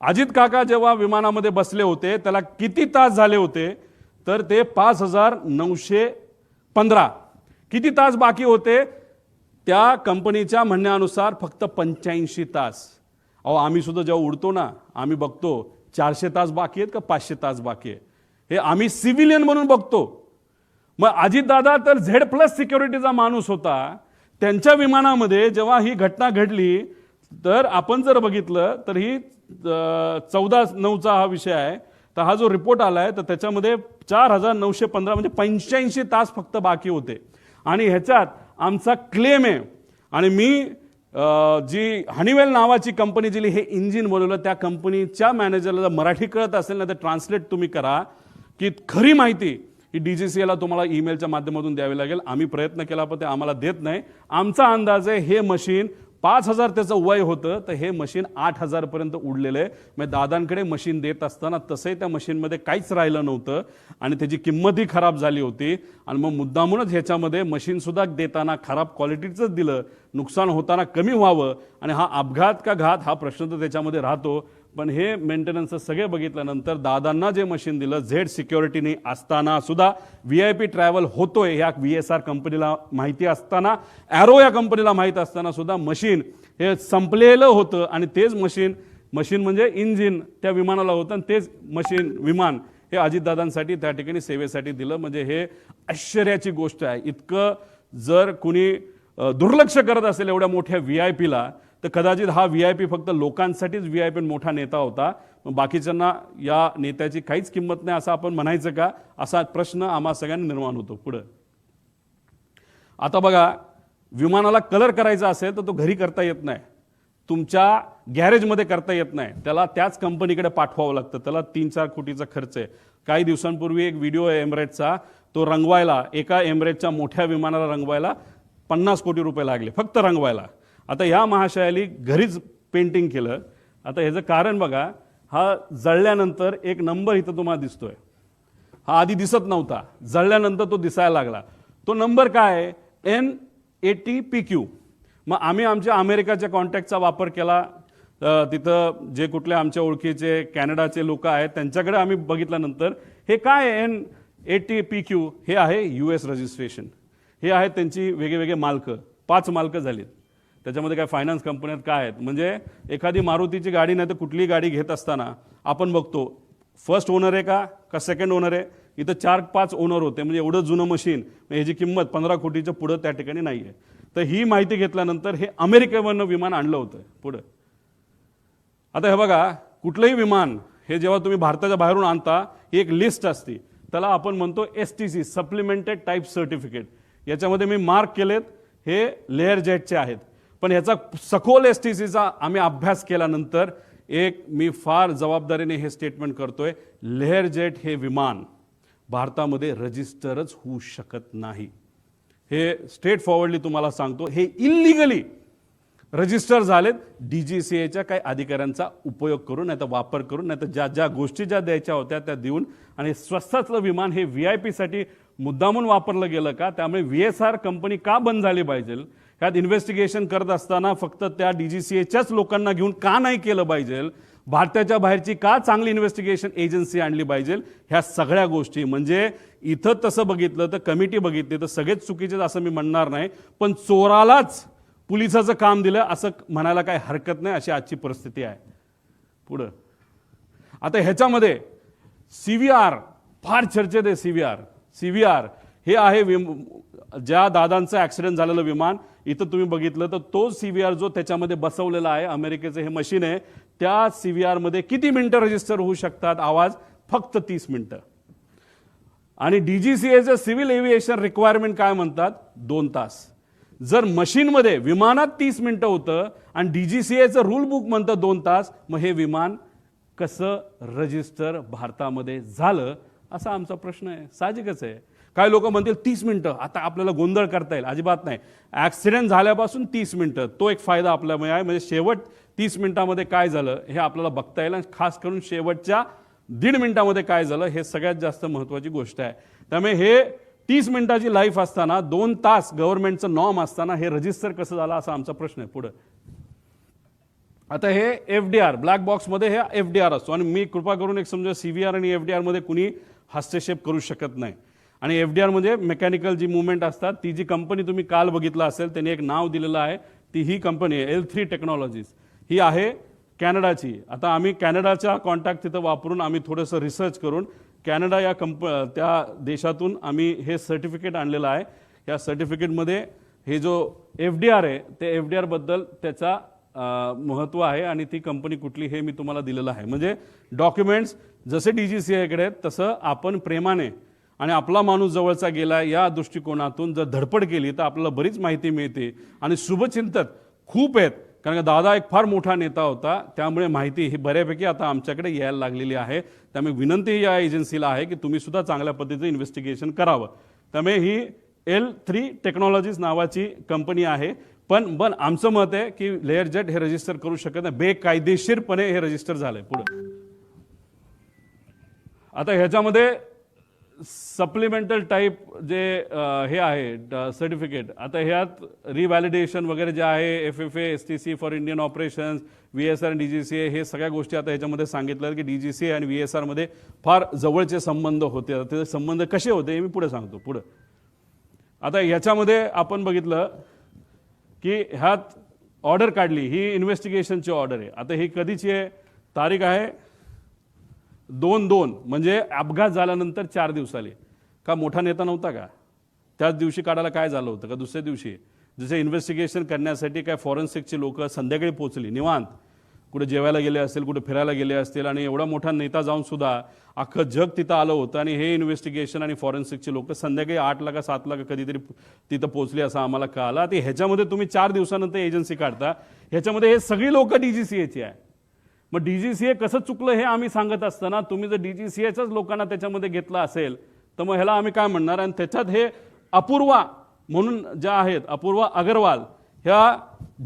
[SPEAKER 1] अजित काका जेव्हा विमानामध्ये बसले होते त्याला किती तास झाले होते तर ते 5915. किती तास बाकी होते त्या कंपनीच्या म्हणण्यानुसार फक्त 85 तास. अहो आम्ही सुद्धा जेव्हा उडतो ना आम्ही बघतो 400 तास बाकी आहेत का 500 तास बाकी आहे, हे आम्ही सिव्हिलियन म्हणून बघतो. मग अजितदादा तर Z+ सिक्युरिटीचा माणूस होता. त्यांच्या विमानामध्ये जेव्हा ही घटना घडली तर आपण जर बघितलं तर ही 14/9चा हा विषय आहे. तर हा जो रिपोर्ट आलाय तर त्याच्यामध्ये 4915 म्हणजे 85 तास फक्त बाकी होते. आणि ह्याच्यात आमचा क्लेम आहे आणि मी जी हनीवेल नावाची कंपनी जी हे इंजिन बनवलं त्या कंपनीच्या मॅनेजरला जर मराठी कळत असेल ना तर ट्रान्सलेट तुम्ही करा की खरी माहिती ही DGCAला तुम्हाला ईमेलच्या माध्यमातून द्यावी लागेल. आम्ही प्रयत्न केला पण ते आम्हाला देत नाही. आमचा अंदाज आहे हे मशीन 5000 त्याचं वय होतं तर हे मशीन 8000 पर्यंत उडलेलं आहे. मग दादांकडे मशीन देत असताना तसंही त्या मशीनमध्ये काहीच राहिलं नव्हतं आणि त्याची किंमतही खराब झाली होती. आणि मग मुद्दामूनच ह्याच्यामध्ये मशीन सुद्धा देताना खराब क्वालिटीचंच दिलं, नुकसान होताना कमी व्हावं. आणि हा अपघात का घात हा प्रश्न तर त्याच्यामध्ये राहतो. पण हे मेंटेनन्स सगळे बघितल्यानंतर दादांना जे मशीन दिलं Z सिक्युरिटीने असताना सुद्धा VIP ट्रॅव्हल होतोय ह्या VSR कंपनीला माहिती असताना, ॲरो या कंपनीला माहिती असताना सुद्धा मशीन हे संपलेलं होतं. आणि तेच मशीन म्हणजे इंजिन त्या विमानाला होतं आणि तेच विमान हे अजितदादांसाठी त्या ठिकाणी सेवेसाठी दिलं. म्हणजे हे आश्चर्याची गोष्ट आहे. इतकं जर कुणी दुर्लक्ष करत असेल एवढ्या मोठ्या VIPला तर कदाचित हा VIP फक्त लोकांसाठीच VIP मोठा नेता होता, बाकीच्यांना या नेत्याची काहीच किंमत नाही असं आपण म्हणायचं का, असा प्रश्न आम्हा सगळ्यांना निर्माण होतो. पुढं आता बघा, विमानाला कलर करायचा असेल तर तो घरी करता येत नाही, तुमच्या गॅरेजमध्ये करता येत नाही, त्याला त्याच कंपनीकडे पाठवावं लागतं. त्याला 3-4 कोटीचा खर्च आहे. काही दिवसांपूर्वी एक व्हिडिओ आहे एमिरेट्सचा, तो रंगवायला एका एमिरेट्सच्या मोठ्या विमानाला रंगवायला 50 कोटी रुपये लागले फक्त रंगवायला. आता ह्या महाशयाली घरीच पेंटिंग केलं. आता ह्याचं कारण बघा, हा जळल्यानंतर एक नंबर इथं तुम्हाला दिसतोय, हा आधी दिसत नव्हता, जळल्यानंतर तो दिसायला लागला. तो नंबर काय आहे? N80PQ. मग आम्ही आमच्या अमेरिकाच्या कॉन्टॅक्टचा वापर केला. तिथं जे कुठले आमच्या ओळखीचे कॅनडाचे लोक आहेत त्यांच्याकडे आम्ही बघितल्यानंतर हे काय आहे N80PQ? हे आहे US रजिस्ट्रेशन. हे आहेत त्यांची वेगवेगळे मालक, 5 मालक झालीत. त्याच्यामध्ये काय फायनान्स कंपन्यात काय आहेत, म्हणजे एखादी मारुतीची गाडी नाही तर कुठलीही गाडी घेत असताना आपण बघतो फर्स्ट ओनर आहे का सेकंड ओनर आहे. इथं 4-5 ओनर होते, म्हणजे एवढं जुनं मशीन, ह्याची किंमत 15 कोटीच्या पुढं त्या ठिकाणी नाही आहे. तर ही माहिती घेतल्यानंतर हे अमेरिकेवरनं विमान आणलं होतं पुढं. आता हे बघा, कुठलंही विमान हे जेव्हा तुम्ही भारताच्या बाहेरून आणता, ही एक लिस्ट असते, त्याला आपण म्हणतो STC, सप्लिमेंटेड टाईप सर्टिफिकेट. याच्यामध्ये मी मार्क केलेत, हे लेअर जेटचे आहेत. पण ह्याचा सखोल STCचा आम्ही अभ्यास केल्यानंतर एक मी फार जबाबदारीने हे स्टेटमेंट करतोय, लेअर जेट हे विमान भारतामध्ये रजिस्टरच होऊ शकत नाही. हे स्ट्रेट फॉरवर्डली तुम्हाला सांगतो, हे इल्लिगली रजिस्टर झालेत DGCAच्या काही अधिकाऱ्यांचा उपयोग करून, नाही तर वापर करून, नाही तर ज्या गोष्टी ज्या द्यायच्या होत्या त्या देऊन. आणि स्वस्तातलं विमान हे VIP साठी मुद्दामून वापरलं गेलं का? त्यामुळे VSR कंपनी का बंद झाली पाहिजे? ह्यात इन्व्हेस्टिगेशन करत असताना फक्त त्या DGCAच्याच लोकांना घेऊन का नाही केलं पाहिजे? भारताच्या बाहेरची का चांगली इन्व्हेस्टिगेशन एजन्सी आणली पाहिजे? ह्या सगळ्या गोष्टी, म्हणजे इथं तसं बघितलं तर कमिटी बघितली तर सगळेच चुकीचे असं मी म्हणणार नाही, पण चोरालाच पोलिसाचं काम दिलं असं म्हणायला काही हरकत नाही. अशी आजची परिस्थिती आहे. पुढं आता ह्याच्यामध्ये CVR फार चर्चेत आहे. CVR हे आहे ज्या दादांचं ॲक्सिडेंट झालेलं विमान. इथं तुम्ही बघितलं तर तो CVR जो त्याच्यामध्ये बसवलेला आहे, अमेरिकेचं हे मशीन आहे, त्या CVR मध्ये किती मिनिटं रजिस्टर होऊ शकतात आवाज? फक्त 30 मिनिटं. आणि DGCAचं सिव्हिल एव्हिएशन रिक्वायरमेंट काय म्हणतात? 2 तास. जर मशीनमध्ये विमानात 30 मिनिटं होतं आणि DGCAचं रूल बुक म्हणतं 2 तास, मग हे विमान कसं रजिस्टर भारतामध्ये झालं असा आमचा प्रश्न आहे. साहजिकच आहे. काही लोक म्हणतील 30 मिनिटं, आता आपल्याला गोंधळ करता येईल. अजिबात नाही. ॲक्सिडेंट झाल्यापासून 30 मिनिटं तो एक फायदा आपल्यामुळे आहे. म्हणजे शेवट 30 मिनिटामध्ये काय झालं हे आपल्याला बघता येईल, आणि खास करून शेवटच्या 1.5 मिनिटामध्ये काय झालं हे सगळ्यात जास्त महत्त्वाची गोष्ट आहे. त्यामुळे हे 30 मिनिटाची लाईफ असताना 2 तास गव्हर्नमेंटचं नॉर्म असताना हे रजिस्टर कसं झालं असा आमचा प्रश्न आहे. पुढं आता हे FDR ब्लॅक बॉक्समध्ये हे FDR असतो, आणि मी कृपा करून एक समजा CVR आणि FDR मध्ये कुणी हस्तक्षेप करू शकत नाही. आणि FDR म्हणजे मेकॅनिकल जी मुवमेंट असतात, ती जी कंपनी तुम्ही काल बघितलं असेल त्यांनी एक नाव दिलेलं आहे, ती ही कंपनी आहे L3 टेक्नॉलॉजीज. ही आहे कॅनडाची. आता आम्ही कॅनडाचा कॉन्टॅक्ट तिथं वापरून आम्ही थोडंसं रिसर्च करून कॅनडा या त्या देशातून आम्ही हे सर्टिफिकेट आणलेलं आहे. या सर्टिफिकेटमध्ये हे जो FDR आहे ते FDR बद्दल त्याचा महत्त्व आहे, आणि ती कंपनी कुठली हे मी तुम्हाला दिलेलं आहे. म्हणजे डॉक्युमेंट्स जसे DGCAकडे आहेत तसं आपण प्रेमाने आणि आपला माणूस जवळचा गेला या दृष्टिकोनातून जर धडपड केली तर आपल्याला बरीच माहिती मिळते. आणि शुभचिंतक खूप आहेत, कारण का दादा एक फार मोठा नेता होता, त्यामुळे माहिती ही बऱ्यापैकी आता आमच्याकडे यायला लागलेली आहे. त्यामुळे विनंती या एजन्सीला आहे की तुम्ही सुद्धा चांगल्या पद्धतीचं इन्व्हेस्टिगेशन करावं. त्यामुळे ही L3 टेक्नॉलॉजीज नावाची कंपनी आहे. पण आमचं मत आहे की लेअर जेट हे रजिस्टर करू शकत नाही, बेकायदेशीरपणे हे रजिस्टर झालंय. पुढे आता ह्याच्यामध्ये सप्लिमेंटल टाईप जे हे आहे सर्टिफिकेट, आता ह्यात रिव्हॅलिडेशन वगैरे जे आहे, FFA STC for Indian operations, VSR आणि DGCA हे सगळ्या गोष्टी आता ह्याच्यामध्ये सांगितलं की DGCA आणि VSR मध्ये फार जवळचे संबंध होते. ते संबंध कसे होते हे मी पुढे सांगतो. पुढे आता ह्याच्यामध्ये आपण बघितलं की ह्यात ऑर्डर काढली, ही इन्व्हेस्टिगेशनची ऑर्डर आहे. आता ही कधीची आहे? तारीख आहे 2/2, म्हणजे अपघात झाल्यानंतर 4 दिवसाली. का मोठा नेता नव्हता का? त्याच दिवशी काढायला काय झालं होतं का दुसऱ्या दिवशी? जसे इन्व्हेस्टिगेशन करण्यासाठी काय फॉरेन्सिकची लोक संध्याकाळी पोहोचली निवांत, कुठे जेवायला गेले असतील, कुठे फिरायला गेले असतील, आणि एवढा मोठा नेता जाऊन सुद्धा अख्खं जग तिथं आलं होतं, आणि हे इन्व्हेस्टिगेशन आणि फॉरेन्सिकचे लोक संध्याकाळी 8ला का 7ला का कधीतरी तिथं पोहोचली असं आम्हाला कळालं. आता ह्याच्यामध्ये तुम्ही 4 दिवसानंतर एजन्सी काढता, ह्याच्यामध्ये हे सगळी लोक DGCAची आहे. मग DGCA कसं चुकलं हे आम्ही सांगत असताना तुम्ही जर DGCAच्याच लोकांना त्याच्यामध्ये घेतलं असेल तर मग ह्याला आम्ही काय म्हणणार? आणि त्याच्यात हे अपूर्वा म्हणून ज्या आहेत, अपूर्वा अग्रवाल, ह्या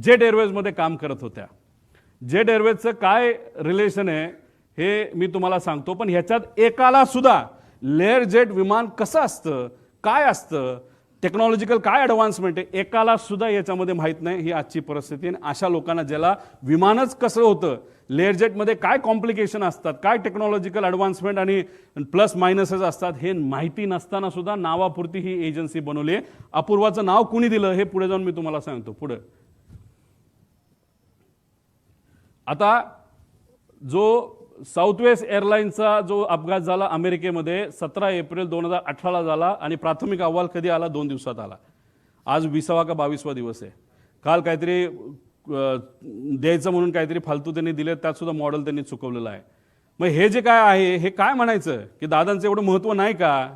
[SPEAKER 1] जेट एअरवेजमध्ये काम करत होत्या. जेट एअरवेजचं काय रिलेशन आहे हे मी तुम्हाला सांगतो, पण ह्याच्यात एकाला सुद्धा लेअर जेट विमान कसं असतं, काय असतं, टेक्नॉलॉजिकल काय ॲडव्हान्समेंट आहे, एकाला सुद्धा याच्यामध्ये माहीत नाही. ही आजची परिस्थिती. आणि अशा लोकांना ज्याला विमानच कसं होतं, लेअर जेटमध्ये काय कॉम्प्लिकेशन असतात, काय टेक्नॉलॉजिकल ॲडव्हान्समेंट आणि प्लस मायनसेस असतात, हे माहिती नसताना सुद्धा नावापुरती ही एजन्सी बनवली आहे. अपूर्वाचं नाव कुणी दिलं हे पुढे जाऊन मी तुम्हाला सांगतो. पुढे आता जो साऊथ वेस्ट एअरलाईनचा जो अपघात झाला अमेरिकेमध्ये 17 एप्रिल 2018ला झाला आणि प्राथमिक अहवाल कधी आला? 2 दिवसात आला. आज 20वा का 22वा दिवस आहे. काल काहीतरी द्यायचं म्हणून काहीतरी फालतू त्यांनी दिले, त्यात सुद्धा मॉडेल त्यांनी चुकवलेलं आहे. मग हे जे काय आहे हे काय म्हणायचं की दादांचं एवढं महत्त्व नाही का?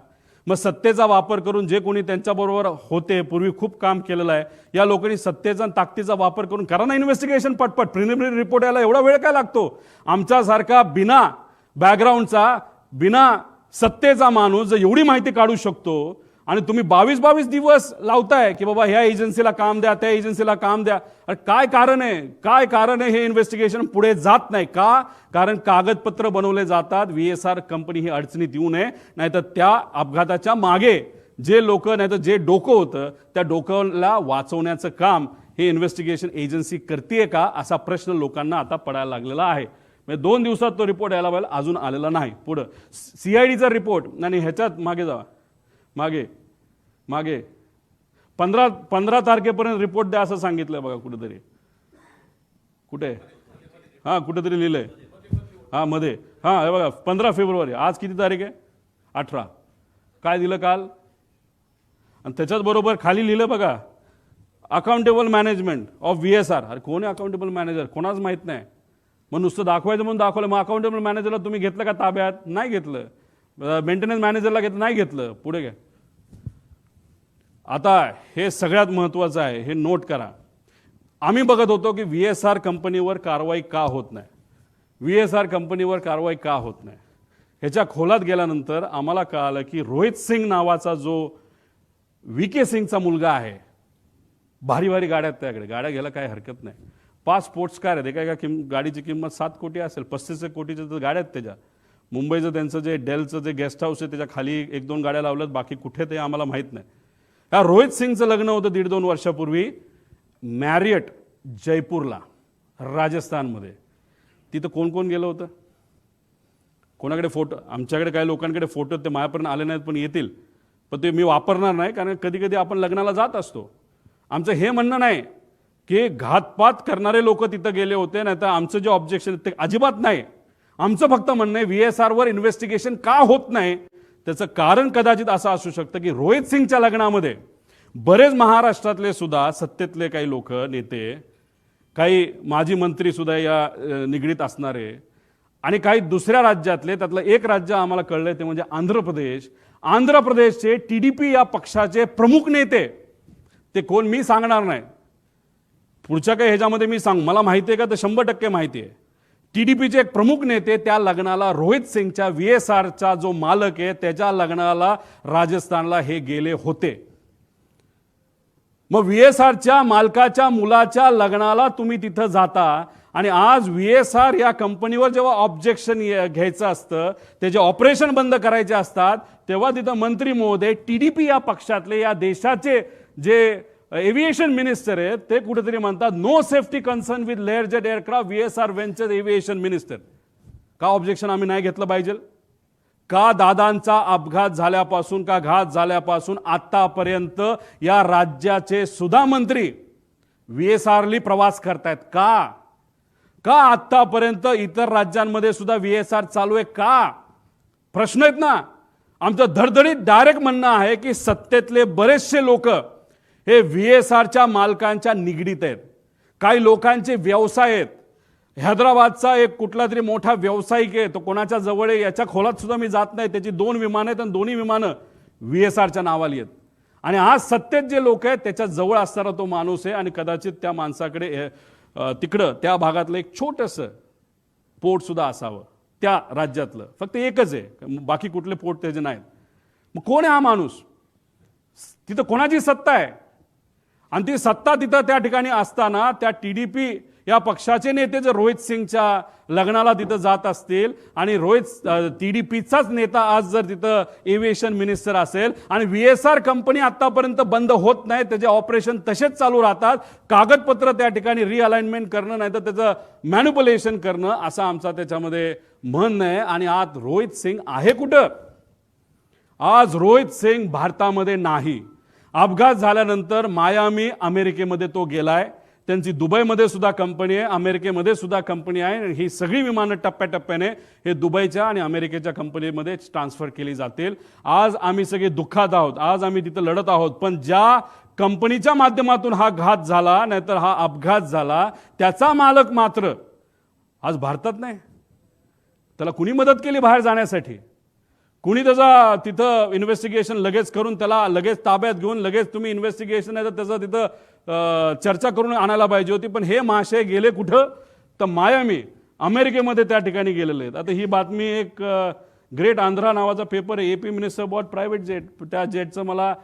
[SPEAKER 1] मग सत्तेचा वापर करून जे कोणी त्यांच्याबरोबर होते, पूर्वी खूप काम केलेलं आहे, या लोकांनी सत्तेचा आणि ताकदीचा वापर करून करा ना इन्व्हेस्टिगेशन पटपट. प्रिलिमिनरी रिपोर्ट यायला एवढा वेळ काय लागतो? आमच्यासारखा बिना बॅकग्राऊंडचा, बिना सत्तेचा माणूस जर एवढी माहिती काढू शकतो आणि तुम्ही 22 दिवस लावताय की बाबा ह्या एजन्सीला काम द्या, त्या एजन्सीला काम द्या, अरे काय कारण आहे? काय कारण आहे हे इन्व्हेस्टिगेशन पुढे जात नाही का? कारण कागदपत्र बनवले जातात. VSR कंपनी ही अडचणीत येऊ नये, नाहीतर त्या अपघाताच्या मागे जे लोक, नाहीतर जे डोकं होतं त्या डोक्याला वाचवण्याचं काम हे इन्व्हेस्टिगेशन एजन्सी करते का, असा प्रश्न लोकांना आता पडायला लागलेला आहे. म्हणजे 2 दिवसात तो रिपोर्ट यायला पाहिजे, अजून आलेला नाही. पुढं CIDचा रिपोर्ट आणि ह्याच्यात मागे जावा, मागे 15 तारखेपर्यंत रिपोर्ट द्या असं सांगितलं बघा कुठेतरी. कुठे? हां कुठेतरी लिहिलंय. हां मध्ये. हां हे बघा 15 फेब्रुवारी. आज किती तारीख आहे? 18. काय दिलं काल? आणि त्याच्याच बरोबर खाली लिहिलं बघा, अकाउंटेबल मॅनेजमेंट ऑफ VSR. अरे कोण आहे अकाउंटेबल मॅनेजर? कोणाच माहीत नाही. मग नुसतं दाखवायचं म्हणून दाखवलं. मग अकाउंटेबल मॅनेजरला तुम्ही घेतलं का ताब्यात? नाही घेतलं. मेंटेनन्स मॅनेजरला घेतलं? नाही घेतलं. पुढे घ्या. आता हे सगळ्यात महत्त्वाचं आहे, हे नोट करा. आम्ही बघत होतो की VSR कंपनीवर कारवाई का होत नाही, VSR कंपनीवर कारवाई का होत नाही. ह्याच्या खोलात गेल्यानंतर आम्हाला कळालं की रोहित सिंग नावाचा जो VK सिंगचा मुलगा आहे, भारी भारी गाड्या आहेत त्याकडे, गाड्या घ्यायला काही हरकत नाही. 5 स्पोर्ट्स कार आहेत. एका गाडीची किंमत 7 कोटी असेल, 35 कोटीच्या तर गाड्या आहेत त्याच्या. मुंबईचं त्यांचं जे डेलचं जे गेस्ट हाऊस आहे त्याच्या खाली 1-2 गाड्या लावल्यात, बाकी कुठे ते आम्हाला माहीत नाही. या रोहित सिंगचं लग्न होतं 1.5-2 वर्षापूर्वी मॅरियट जयपूरला, राजस्थानमध्ये. तिथं कोण कोण गेलं होतं? कोणाकडे फोटो? आमच्याकडे काही लोकांकडे फोटो ते माझ्यापर्यंत आले नाहीत, पण येतील. पण ते मी वापरणार नाही, कारण कधी कधी आपण लग्नाला जात असतो. आमचं हे म्हणणं नाही की घातपात करणारे लोक तिथं गेले होते, नाही तर आमचं जे ऑब्जेक्शन ते अजिबात नाही. आमचं फक्त म्हणणं आहे VSRवर इन्व्हेस्टिगेशन का होत नाही, त्याचं कारण कदाचित असं असू शकतं की रोहित सिंगच्या लग्नामध्ये बरेच महाराष्ट्रातले सुद्धा सत्तेतले काही लोक, नेते, काही माजी मंत्री सुद्धा या निगडीत असणारे, आणि काही दुसऱ्या राज्यातले. त्यातलं एक राज्य आम्हाला कळलंय ते म्हणजे आंध्र प्रदेश. आंध्र प्रदेशचे TDP या पक्षाचे प्रमुख नेते, ते कोण मी सांगणार नाही, पुढच्या काही ह्याच्यामध्ये मी मला माहिती आहे का तर 100% माहिती आहे. TDPचे एक प्रमुख नेते त्या लग्नाला, रोहित सिंगच्या VSRचा जो मालक आहे त्याच्या लग्नाला राजस्थानला हे गेले होते. मग VSRच्या मालकाच्या मुलाच्या लग्नाला तुम्ही तिथं जाता आणि आज VSR या कंपनीवर जेव्हा ऑब्जेक्शन घ्यायचं असतं, त्याचे ऑपरेशन बंद करायचे असतात, तेव्हा तिथं मंत्री महोदय TDP या पक्षातले, या देशाचे जे एव्हिएशन मिनिस्टर आहेत ते कुठेतरी म्हणतात no safety concern with Lear jet aircraft VSR venture aviation minister. का ऑब्जेक्शन आम्ही नाही घेतलं पाहिजे का? दादांचा अपघात झाल्यापासून, का घात झाल्यापासून आतापर्यंत या राज्याचे सुद्धा मंत्री VSRली प्रवास करतायत का? का आतापर्यंत इतर राज्यांमध्ये सुद्धा VSR चालू आहे का? प्रश्न आहेत ना. आमचं धडधडीत डायरेक्ट म्हणणं आहे की सत्तेतले बरेचसे लोक हे VSRच्या मालकांच्या निगडीत आहेत. काही लोकांचे व्यवसाय आहेत. हैदराबादचा एक कुठला तरी मोठा व्यावसायिक आहे, तो कोणाच्या जवळ आहे याच्या खोलात सुद्धा मी जात नाही. त्याची 2 विमानं आहेत आणि दोन्ही विमानं VSRच्या नावाली आहेत. आणि आज सत्तेत जे लोक आहेत त्याच्या जवळ असणारा तो माणूस आहे. आणि कदाचित त्या माणसाकडे तिकडं त्या भागातलं एक छोटंसं पोर्ट सुद्धा असावं त्या राज्यातलं. फक्त एकच आहे, बाकी कुठले पोर्ट त्याचे नाहीत. मग कोण आहे हा माणूस? तिथं कोणाची सत्ता आहे? आणि ती सत्ता तिथं त्या ठिकाणी असताना त्या TDP या पक्षाचे नेते जर रोहित सिंगच्या लग्नाला तिथं जात असतील आणि रोहित TDPचाच नेता आज जर तिथं एव्हिएशन मिनिस्टर असेल आणि VSR कंपनी आतापर्यंत बंद होत नाही, त्याचे ऑपरेशन तसेच चालू राहतात, कागदपत्र त्या ठिकाणी रिअलाइनमेंट करणं नाही तर त्याचं मॅनिप्युलेशन करणं असं आमचा त्याच्यामध्ये म्हणणं आहे. आणि आज रोहित सिंग आहे कुठं? आज रोहित सिंग भारतामध्ये नाही. अपघात झाल्यानंतर मायामी अमेरिकेमध्ये तो गेलाय. त्यांची दुबईमध्ये सुद्धा कंपनी आहे, अमेरिकेमध्ये सुद्धा कंपनी आहे. ही सगळी विमानं टप्प्याटप्प्याने हे दुबईच्या आणि अमेरिकेच्या कंपनीमध्ये ट्रान्सफर केली जातील. आज आम्ही सगळे दुःखात आहोत, आज आम्ही तिथं लढत आहोत. पण ज्या कंपनीच्या माध्यमातून हा घात झाला नाहीतर हा अपघात झाला त्याचा मालक मात्र आज भारतात नाही. त्याला कुणी मदत केली बाहेर जाण्यासाठी? कुणी त्याचा तिथं इन्व्हेस्टिगेशन लगेच करून त्याला लगेच ताब्यात घेऊन लगेच तुम्ही इन्व्हेस्टिगेशन आहे तर त्याचं तिथं चर्चा करून आणायला पाहिजे होती. पण हे महाशय गेले कुठं? तर मायामी अमेरिकेमध्ये त्या ठिकाणी गेलेले आहेत. आता ही बातमी एक ग्रेट आंध्रा नावाचा पेपर आहे, AP minister bought private jet. त्या जेटचं मला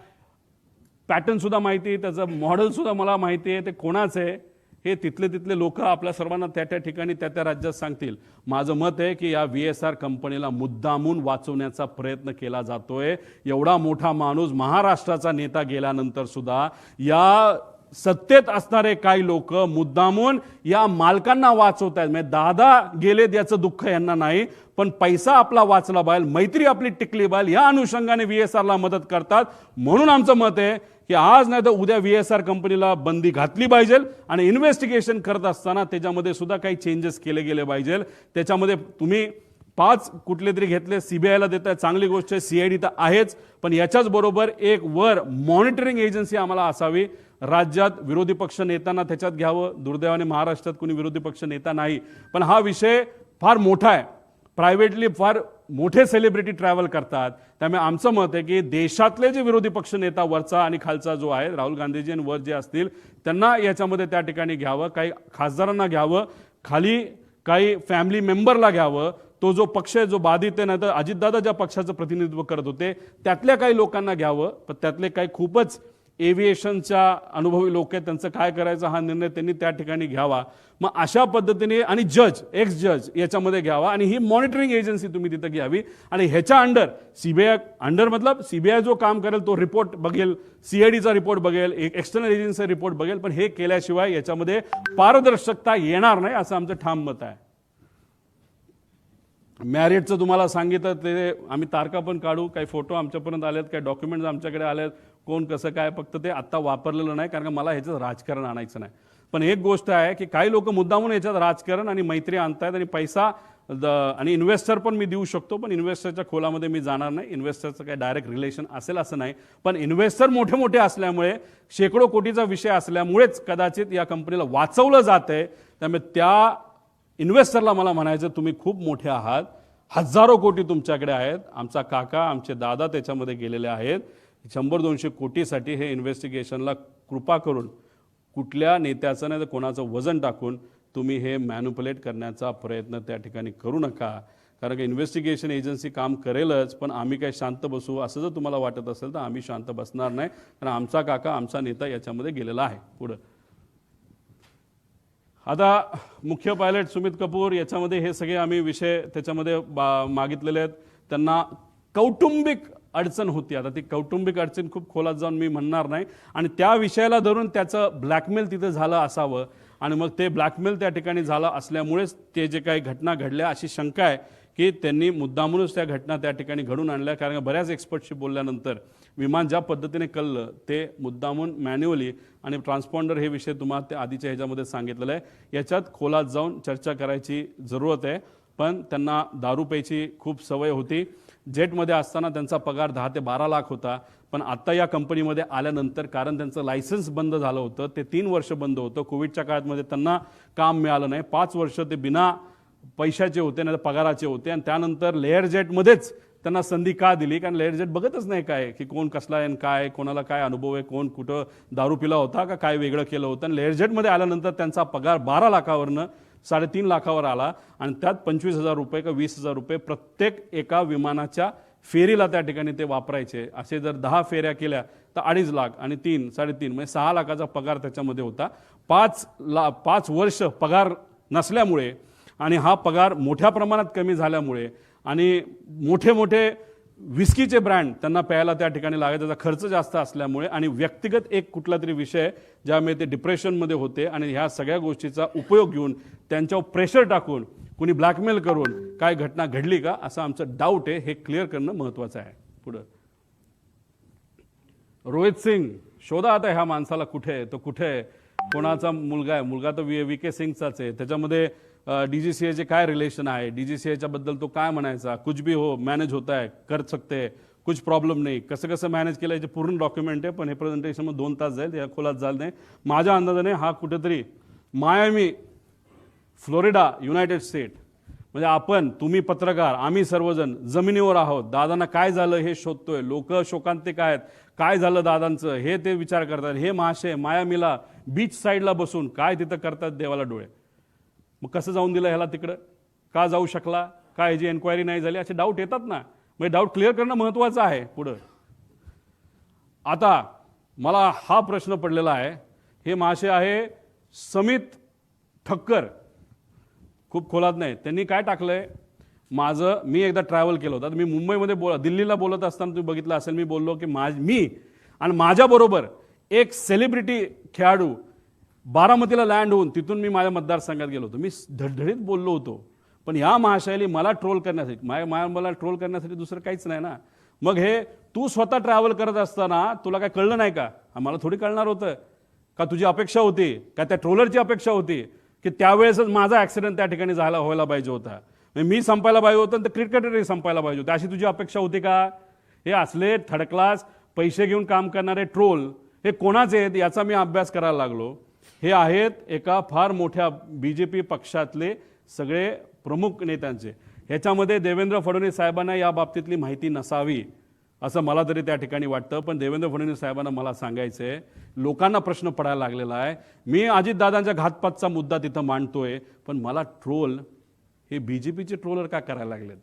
[SPEAKER 1] पॅटर्न सुद्धा माहिती आहे, त्याचं मॉडेल सुद्धा मला माहिती आहे, ते कोणाचं आहे हे तिथले लोक आपल्या सर्वांना त्या ठिकाणी त्या राज्यात सांगतील. माझं मत आहे की या VSR कंपनीला मुद्दामून वाचवण्याचा प्रयत्न केला जातोय. एवढा मोठा माणूस महाराष्ट्राचा नेता गेल्यानंतर सुद्धा या सत्तेत असणारे काही लोक मुद्दामून या मालकांना वाचवत आहेत. म्हणजे दादा गेलेत याचं दुःख यांना नाही, पण पैसा आपला वाचला पाहिजे, मैत्री आपली टिकली पाहिजे या अनुषंगाने VSRला मदत करतात. म्हणून आमचं मत आहे की आज नाही तर उद्या VSR कंपनीला बंदी घातली पाहिजे आणि इन्व्हेस्टिगेशन करत असताना त्याच्यामध्ये सुद्धा काही चेंजेस केले गेले पाहिजे. त्याच्यामध्ये तुम्ही 5 कुठले तरी घेतले, CBIला देत आहे, चांगली गोष्ट आहे, CID तर आहेच, पण याच्याच बरोबर एक वर मॉनिटरिंग एजन्सी आम्हाला असावी. राज्यात विरोधी पक्ष नेत्यांना त्याच्यात घ्यावं. दुर्दैवाने महाराष्ट्रात कोणी विरोधी पक्ष नेता नाही, पण हा विषय फार मोठा आहे. प्रायव्हेटली फार मोठे सेलिब्रिटी ट्रॅव्हल करतात. त्यामुळे आमचं मत आहे की देशातले जे विरोधी पक्ष नेता वरचा आणि खालचा जो आहे, राहुल गांधीजी आणि वर जे असतील त्यांना याच्यामध्ये त्या ठिकाणी घ्यावं, काही खासदारांना घ्यावं, खाली काही फॅमिली मेंबरला घ्यावं. तो जो पक्ष आहे जो बाधित आहे, नाही तर अजितदादा ज्या पक्षाचं प्रतिनिधित्व करत होते त्यातल्या काही लोकांना घ्यावं. पण त्यातले काही खूपच एव्हिएशनच्या अनुभवी लोक आहेत, त्यांचं काय करायचं हा निर्णय त्यांनी त्या ठिकाणी घ्यावा. मग अशा पद्धतीने आणि एक्स जज याच्यामध्ये घ्यावा आणि ही मॉनिटरिंग एजन्सी तुम्ही तिथं घ्यावी. आणि ह्याच्या अंडर CBI अंडर मतलब CBI जो काम करेल तो रिपोर्ट बघेल, CIDचा रिपोर्ट बघेल, एक एक्सटर्नल एजन्सीचा रिपोर्ट बघेल. पण हे केल्याशिवाय याच्यामध्ये पारदर्शकता येणार नाही असं आमचं ठाम मत आहे. मॅरिटचं तुम्हाला सांगितलं ते आम्ही तारखा पण काढू, काही फोटो आमच्यापर्यंत आलेत, काही डॉक्युमेंट्स आमच्याकडे आलेत, कोण कसं काय, फक्त ते आत्ता वापरलेलं नाही कारण का मला ह्याच्यात राजकारण आणायचं नाही. पण एक गोष्ट आहे की काही लोक मुद्दामून याच्यात राजकारण आणि मैत्री आणतायत आणि पैसा आणि इन्व्हेस्टर पण मी देऊ शकतो, पण इन्व्हेस्टरच्या खोलामध्ये मी जाणार नाही. इन्व्हेस्टरचं काही डायरेक्ट रिलेशन असेल असं नाही, पण इन्व्हेस्टर मोठे मोठे असल्यामुळे शेकडो कोटीचा विषय असल्यामुळेच कदाचित या कंपनीला वाचवलं जातंय. त्यामुळे त्या इन्व्हेस्टरला मला म्हणायचं तुम्ही खूप मोठे आहात, हजारो कोटी तुमच्याकडे आहेत. आमचा काका आमचे दादा त्याच्यामध्ये गेलेले आहेत. 100-200 कोटीसाठी हे इन्व्हेस्टिगेशनला कृपा करून कुठल्या नेत्याचं नाही तर कोणाचं वजन टाकून तुम्ही हे मॅन्युप्युलेट करण्याचा प्रयत्न त्या ठिकाणी करू नका. कारण की इन्व्हेस्टिगेशन एजन्सी काम करेलच, पण आम्ही काय शांत बसू असं जर तुम्हाला वाटत असेल तर आम्ही शांत बसणार नाही. कारण आमचा काका आमचा नेता याच्यामध्ये गेलेला आहे. पुढं आता मुख्य पायलट सुमित कपूर याच्यामध्ये हे सगळे आम्ही विषय त्याच्यामध्ये मागितलेले आहेत. त्यांना कौटुंबिक अडचण होती. आता ती कौटुंबिक अडचण खूप खोलात जाऊन मी म्हणणार नाही आणि त्या विषयाला धरून त्याचं ब्लॅकमेल तिथे झालं असावं आणि मग ते ब्लॅकमेल त्या ठिकाणी झालं असल्यामुळेच ते जे काही घटना घडल्या अशी शंका आहे की त्यांनी मुद्दामूनच त्या घटना त्या ठिकाणी घडून आणल्या. कारण बऱ्याच एक्सपर्टशी बोलल्यानंतर विमान ज्या पद्धतीने कळलं ते मुद्दामून मॅन्युअली आणि ट्रान्सपॉन्डर हे विषय तुम्हाला ते आधीच्या ह्याच्यामध्ये सांगितलेलं आहे. याच्यात खोलात जाऊन चर्चा करायची जरूरत आहे. पण त्यांना दारू प्यायची खूप सवय होती. जेटमध्ये असताना त्यांचा पगार 10 ते 12 लाख होता. पण आत्ता या कंपनीमध्ये आल्यानंतर कारण त्यांचं लायसन्स बंद झालं होतं, ते 3 वर्ष बंद होतं. कोविडच्या काळामध्ये त्यांना काम मिळालं नाही. 5 वर्ष ते बिना पैशाचे होते, नाही पगाराचे होते. आणि त्यानंतर लेअर जेटमध्येच त्यांना संधी का दिली? कारण लेअर जेट बघतच नाही काय की कोण कसला आहे, काय कोणाला काय अनुभव आहे, कोण कुठं दारू पिला होता का काय वेगळं केलं होतं. आणि लेअर जेटमध्ये आल्यानंतर त्यांचा पगार 12 लाखावरनं 3.5 लाखावर आला आणि त्यात 25,000 रुपये का 20,000 रुपये प्रत्येक एका विमानाच्या फेरीला त्या ठिकाणी ते वापरायचे. असे जर 10 फेऱ्या केल्या तर 2.5 लाख आणि 3, 3.5 म्हणजे 6 लाखाचा पगार त्याच्यामध्ये होता. 5 वर्ष पगार नसल्यामुळे आणि हा पगार मोठ्या प्रमाणात कमी झाल्यामुळे आणि मोठे मोठे विस्कीचे ब्रँड त्यांना प्यायला त्या ठिकाणी लागायचा, त्याचा खर्च जास्त असल्यामुळे आणि व्यक्तिगत एक कुठला तरी विषय ज्यामुळे ते डिप्रेशनमध्ये होते आणि ह्या सगळ्या गोष्टीचा उपयोग घेऊन त्यांच्यावर प्रेशर टाकून कुणी ब्लॅकमेल करून काय घटना घडली का असं आमचं डाऊट आहे. हे क्लिअर करणं महत्त्वाचं आहे. पुढं रोहित सिंग शोधा आता ह्या माणसाला, कुठे आहे तो, कुठे आहे, कोणाचा मुलगा आहे, मुलगा तर VK सिंगचाच आहे. त्याच्यामध्ये DGCA काय रिलेशन आहे, DGCA बद्दल तो काय म्हणायचा, कुछ भी हो मॅनेज होता है, कर सकते है, कुछ प्रॉब्लेम नाही, कसं कसं मॅनेज केलं याचे पूर्ण डॉक्युमेंट आहे. पण हे प्रेझेंटेशन 2 तास जाईल, या खोलात जाल नाही. माझ्या अंदाजाने हा कुठेतरी मायामी, फ्लोरिडा, युनायटेड स्टेट, म्हणजे आपण, तुम्ही पत्रकार, आम्ही सर्वजण जमिनीवर आहोत. दादांना काय झालं हे शोधतोय. लोक शोकांतिक आहेत, काय झालं दादांचं हे ते विचार करतात. हे महाशय मायामीला बीच साईडला बसून काय तिथं करतात देवाला डोळे. मग कसं जाऊन दिलं ह्याला तिकडं, का जाऊ शकला, का ह्याची एन्क्वायरी नाही झाली, असे डाऊट येतात ना. म्हणजे डाऊट क्लिअर करणं महत्त्वाचं आहे. पुढं आता मला हा प्रश्न पडलेला आहे. हे महाशय आहे समित ठक्कर, खूप खोलात नाही. त्यांनी काय टाकलंय, मी एकदा ट्रॅव्हल केलं होतं. मी मुंबईमध्ये दिल्लीला बोलत असताना तुम्ही बघितलं असेल, मी बोललो की मी आणि माझ्याबरोबर एक सेलिब्रिटी खेळाडू बारामतीला लँड होऊन तिथून मी माझ्या मतदारसंघात गेलो होतो. मी धडधडीत बोललो होतो. पण या महाशयाने मला ट्रोल करण्यासाठी, मला ट्रोल करण्यासाठी दुसरं काहीच नाही ना. मग हे तू स्वतः ट्रॅव्हल करत असताना तुला काय कळलं नाही का? मला थोडी कळणार होतं का? तुझी अपेक्षा होती का, त्या ट्रोलरची अपेक्षा होती की त्यावेळेसच माझा ॲक्सिडेंट त्या ठिकाणी व्हायला पाहिजे होता, मी संपायला पाहिजे होतं, तर क्रिकेटरही संपायला पाहिजे होतं, अशी तुझी अपेक्षा होती का? हे असले थर्ड क्लास पैसे घेऊन काम करणारे ट्रोल हे कोणाचे आहेत याचा मी अभ्यास करायला लागलो. हे आहेत एका फार मोठ्या BJP पक्षातले सगळे प्रमुख नेत्यांचे. ह्याच्यामध्ये देवेंद्र फडणवीस साहेबांना या बाबतीतली माहिती नसावी असं मला तरी त्या ठिकाणी वाटतं. पण देवेंद्र फडणवीस साहेबांना मला सांगायचं आहे, लोकांना प्रश्न पडायला लागलेला आहे. मी अजितदादांच्या घातपातचा मुद्दा तिथं मांडतोय, पण मला ट्रोल हे BJPचे ट्रोलर का करायला लागलेत?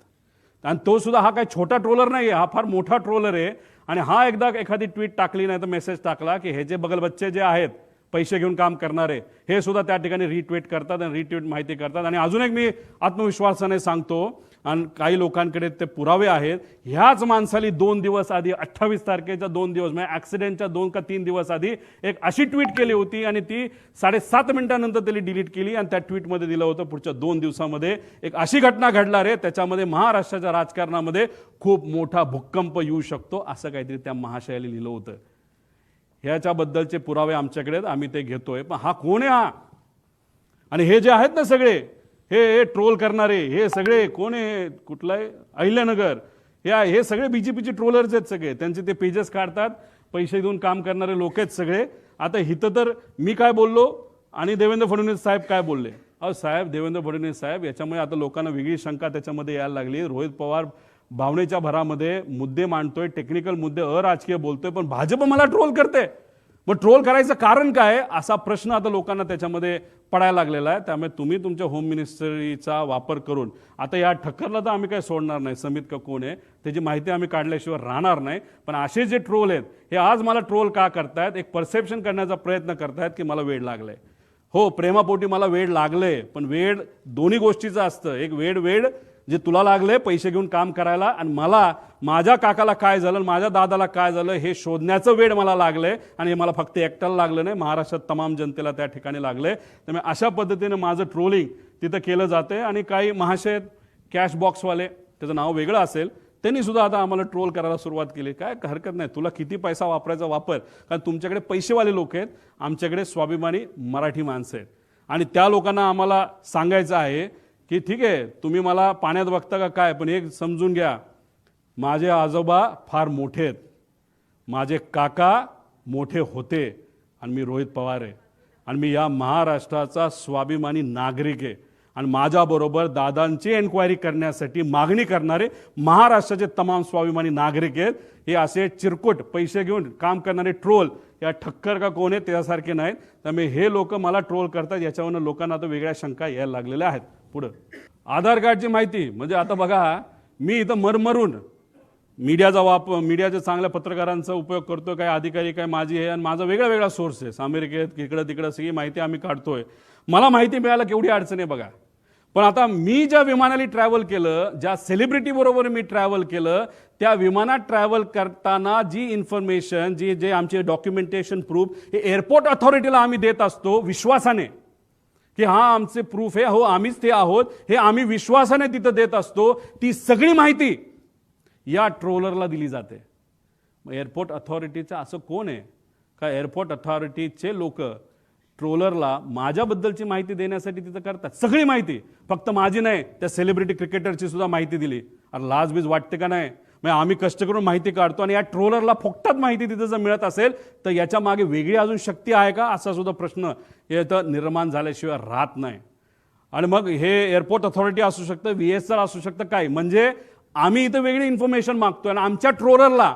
[SPEAKER 1] आणि तो सुद्धा हा काही छोटा ट्रोलर नाही आहे, हा फार मोठा ट्रोलर आहे. आणि हा एकदा एखादी ट्विट टाकली नाही तर मेसेज टाकला की हे जे बगल बच्चे जे आहेत पैसे घेऊन काम करणारे हे सुद्धा त्या ठिकाणी रिट्वीट करतात आणि रिट्वीट माहिती करतात. आणि अजून एक मी आत्मविश्वासाने सांगतो, आणि काही लोकांकडे ते पुरावे आहेत, ह्याच माणसाली 2 दिवस आधी 28 तारखेच्या 2 दिवस म्हणजे ॲक्सिडेंटच्या 2 का 3 दिवस आधी एक अशी ट्विट केली होती आणि ती 7.5 मिनिटानंतर त्यांनी डिलीट केली. आणि त्या ट्विटमध्ये दिलं होतं पुढच्या 2 दिवसामध्ये एक अशी घटना घडणार आहे, त्याच्यामध्ये महाराष्ट्राच्या राजकारणामध्ये खूप मोठा भूकंप येऊ शकतो, असं काहीतरी त्या महाशयाला लिहिलं होतं. ह्याच्याबद्दलचे पुरावे आमच्याकडे आहेत, आम्ही ते घेतोय. पण हा कोण आहे हा? आणि हे जे आहेत ना सगळे हे ट्रोल करणारे, हे सगळे कोण आहे? कुठलं आहे? अहिल्यानगर, हे सगळे BJPचे ट्रोलर्स आहेत सगळे. त्यांचे ते पेजेस काढतात, पैसे देऊन काम करणारे लोक आहेत सगळे. आता हिथं तर मी काय बोललो आणि देवेंद्र फडणवीस साहेब काय बोलले? साहेब, देवेंद्र फडणवीस साहेब, याच्यामुळे आता लोकांना वेगळी शंका त्याच्यामध्ये यायला लागली. रोहित पवार भावनेच्या भरामध्ये मुद्दे मांडतोय, टेक्निकल मुद्दे, अराजकीय बोलतोय, पण भाजप मला ट्रोल करते. मग ट्रोल करायचं कारण काय असा प्रश्न आता लोकांना त्याच्यामध्ये पडायला लागलेला आहे. त्यामुळे तुम्ही तुमच्या होम मिनिस्ट्रीचा वापर करून आता या ठक्करला तर आम्ही काही सोडणार नाही, समित का कोण आहे त्याची माहिती आम्ही काढल्याशिवाय राहणार नाही. पण असे जे ट्रोल आहेत हे आज मला ट्रोल का करतायत? एक परसेप्शन करण्याचा प्रयत्न करतायत की मला वेळ लागलाय. हो, प्रेमापोटी मला वेळ लागले, पण वेळ दोन्ही गोष्टीचं असतं. एक वेळ जे तुला लागले पैसे घेऊन काम करायला, आणि मला माझ्या काकाला काय झालं, माझ्या दादाला काय झालं हे शोधण्याचं वेळ मला लागले. आणि हे मला फक्त एकट्याला लागलं नाही, महाराष्ट्रात तमाम जनतेला त्या ठिकाणी लागले. त्यामुळे अशा पद्धतीने माझं ट्रोलिंग तिथं केलं जाते. आणि काही महाशय कॅश बॉक्सवाले, त्याचं नाव वेगळं असेल, त्यांनी सुद्धा आता आम्हाला ट्रोल करायला सुरुवात केली. काय हरकत नाही, तुला किती पैसा वापरायचा वापर, कारण तुमच्याकडे पैसेवाले लोक आहेत, आमच्याकडे स्वाभिमानी मराठी माणसं आहेत. आणि त्या लोकांना आम्हाला सांगायचं आहे की ठीक आहे, तुम्ही मला पाण्यात बघता का काय, पण एक समजून घ्या, माझे आजोबा फार मोठे आहेत, माझे काका मोठे होते, आणि मी रोहित पवार आहे, आणि मी या महाराष्ट्राचा स्वाभिमानी नागरिक आहे. आणि माझ्याबरोबर दादांची एन्क्वायरी करण्यासाठी मागणी करणारे महाराष्ट्राचे तमाम स्वाभिमानी नागरिक आहेत. हे असे चिरकुट पैसे घेऊन काम करणारे ट्रोल या ठक्कर का कोण आहे त्यासारखे नाहीत. त्यामुळे हे लोक मला ट्रोल करतात, याच्यावरनं लोकांना आता वेगळ्या शंका यायला लागलेल्या आहेत. पुढं आधार कार्डची माहिती, म्हणजे आता बघा, मी इथं मरमरून मीडियाच्या चांगल्या पत्रकारांचा उपयोग करतोय, काय अधिकारी काय माझी आहे, आणि माझा वेगळा वेगळा सोर्स आहे. अमेरिकेत इकडं तिकडं सगळी माहिती आम्ही काढतोय. मला माहिती मिळायला केवढी अडचण आहे बघा. पण आता मी ज्या विमानाने ट्रॅव्हल केलं, ज्या सेलिब्रिटी बरोबर मी ट्रॅव्हल केलं, त्या विमानात ट्रॅव्हल करताना जी इन्फॉर्मेशन, जे आमचे डॉक्युमेंटेशन प्रूफ हे एअरपोर्ट अथॉरिटीला आम्ही देत असतो विश्वासाने, की हा आमचे प्रूफ आहे, हो आम्हीच ते आहोत, हे आम्ही विश्वासाने तिथं देत असतो. ती सगळी माहिती या ट्रोलरला दिली जाते. मग एअरपोर्ट अथॉरिटीचं असं कोण आहे का एअरपोर्ट अथॉरिटीचे लोक ट्रोलरला माझ्याबद्दलची माहिती देण्यासाठी तिथं करतात? सगळी माहिती, फक्त माझी नाही, त्या सेलिब्रिटी क्रिकेटरची सुद्धा माहिती दिली. अरे लाजबीज वाटते का नाही? मग आम्ही कष्ट करून माहिती काढतो आणि या ट्रोलरला फुकटात माहिती तिथं जर मिळत असेल तर याच्या मागे वेगळी अजून शक्ती आहे का, असा सुद्धा प्रश्न इथं निर्माण झाल्याशिवाय राहत नाही. आणि मग हे एअरपोर्ट अथॉरिटी असू शकतं, VSR असू शकतं, काय म्हणजे आम्ही इथं वेगळी इन्फॉर्मेशन मागतोय आणि आमच्या ट्रोलरला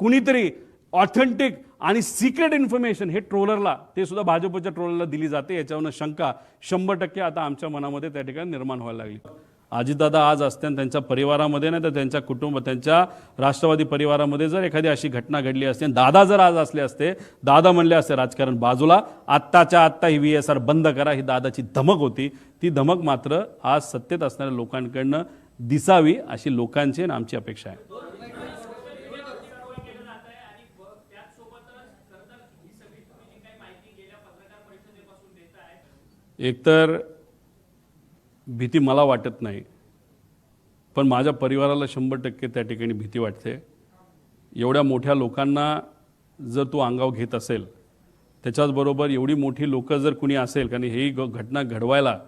[SPEAKER 1] कुणीतरी ऑथेंटिक आणि सिक्रेट इन्फॉर्मेशन हे ट्रोलरला, ते सुद्धा भाजपच्या ट्रोलरला दिली जाते. याच्यावरनं शंका 100% आता आमच्या मनामध्ये त्या ठिकाणी निर्माण व्हायला लागली. अजितदादा आज असते आणि त्यांच्या परिवारामध्ये नाही तर त्यांच्या कुटुंब, त्यांच्या राष्ट्रवादी परिवारामध्ये जर एखादी अशी घटना घडली असते, दादा जर आज असले असते, दादा म्हणले असते राजकारण बाजूला, आत्ताच्या आत्ता ही VSR बंद करा, ही दादाची धमक होती. ती धमक मात्र आज सत्तेत असणाऱ्या लोकांकडनं दिसावी अशी लोकांची आणि आमची अपेक्षा आहे. एकतर भीती मला वाटत नाही, पण माझ्या परिवाराला 100% त्या ठिकाणी भीती वाटते. एवढ्या मोठ्या लोकांना जर तू अंगावर घेत असेल, त्याच्याचबरोबर एवढी मोठी लोकं जर कुणी असेल, कारण ही घटना घडवायला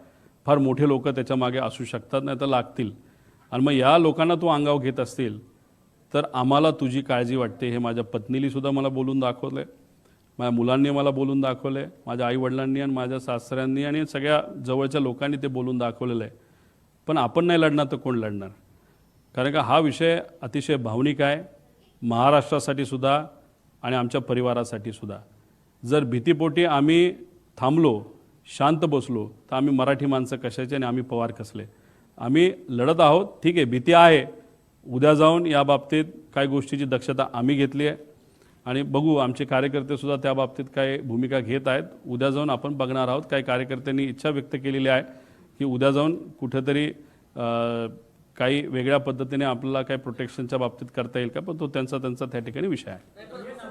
[SPEAKER 1] फार मोठे लोक त्याच्या मागे असू शकतात, नाही तर लागतील. आणि मग या लोकांना तू अंगावर घेत असतील तर आम्हाला तुझी काळजी वाटते हे माझ्या पत्नीली सुद्धा मला बोलून दाखवलं आहे, माझ्या मुलांनी मला बोलून दाखवलं आहे, माझ्या आईवडिलांनी आणि माझ्या सासऱ्यांनी आणि सगळ्या जवळच्या लोकांनी ते बोलून दाखवलेलं आहे. पण आपण नाही लढणार तर कोण लढणार? कारण का हा विषय अतिशय भावनिक आहे महाराष्ट्रासाठी सुद्धा आणि आमच्या परिवारासाठी सुद्धा. जर भीतीपोटी आम्ही थांबलो, शांत बसलो, तर आम्ही मराठी माणसं कशाचे आणि आम्ही पवार कसले? आम्ही लढत आहोत, ठीक आहे, भीती आहे. उद्या जाऊन या बाबतीत काही गोष्टीची दक्षता आम्ही घेतली आहे आणि बघू आमचे कार्यकर्ते सुद्धा त्या बाबतीत काय भूमिका घेत आहेत. उद्या जाऊन आपण बघणार आहोत. काही कार्यकर्त्यांनी इच्छा व्यक्त केलेली आहे की उद्या जाऊन कुठेतरी काही वेगळ्या पद्धतीने आपल्याला काही प्रोटेक्शनच्या बाबतीत करता येईल का, पण तो त्यांचा त्या ठिकाणी विषय आहे.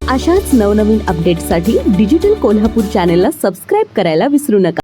[SPEAKER 2] अशाच नवनवीन अपडेट्ससाठी डिजिटल कोल्हापूर चॅनेलला सबस्क्राईब करायला विसरू नका.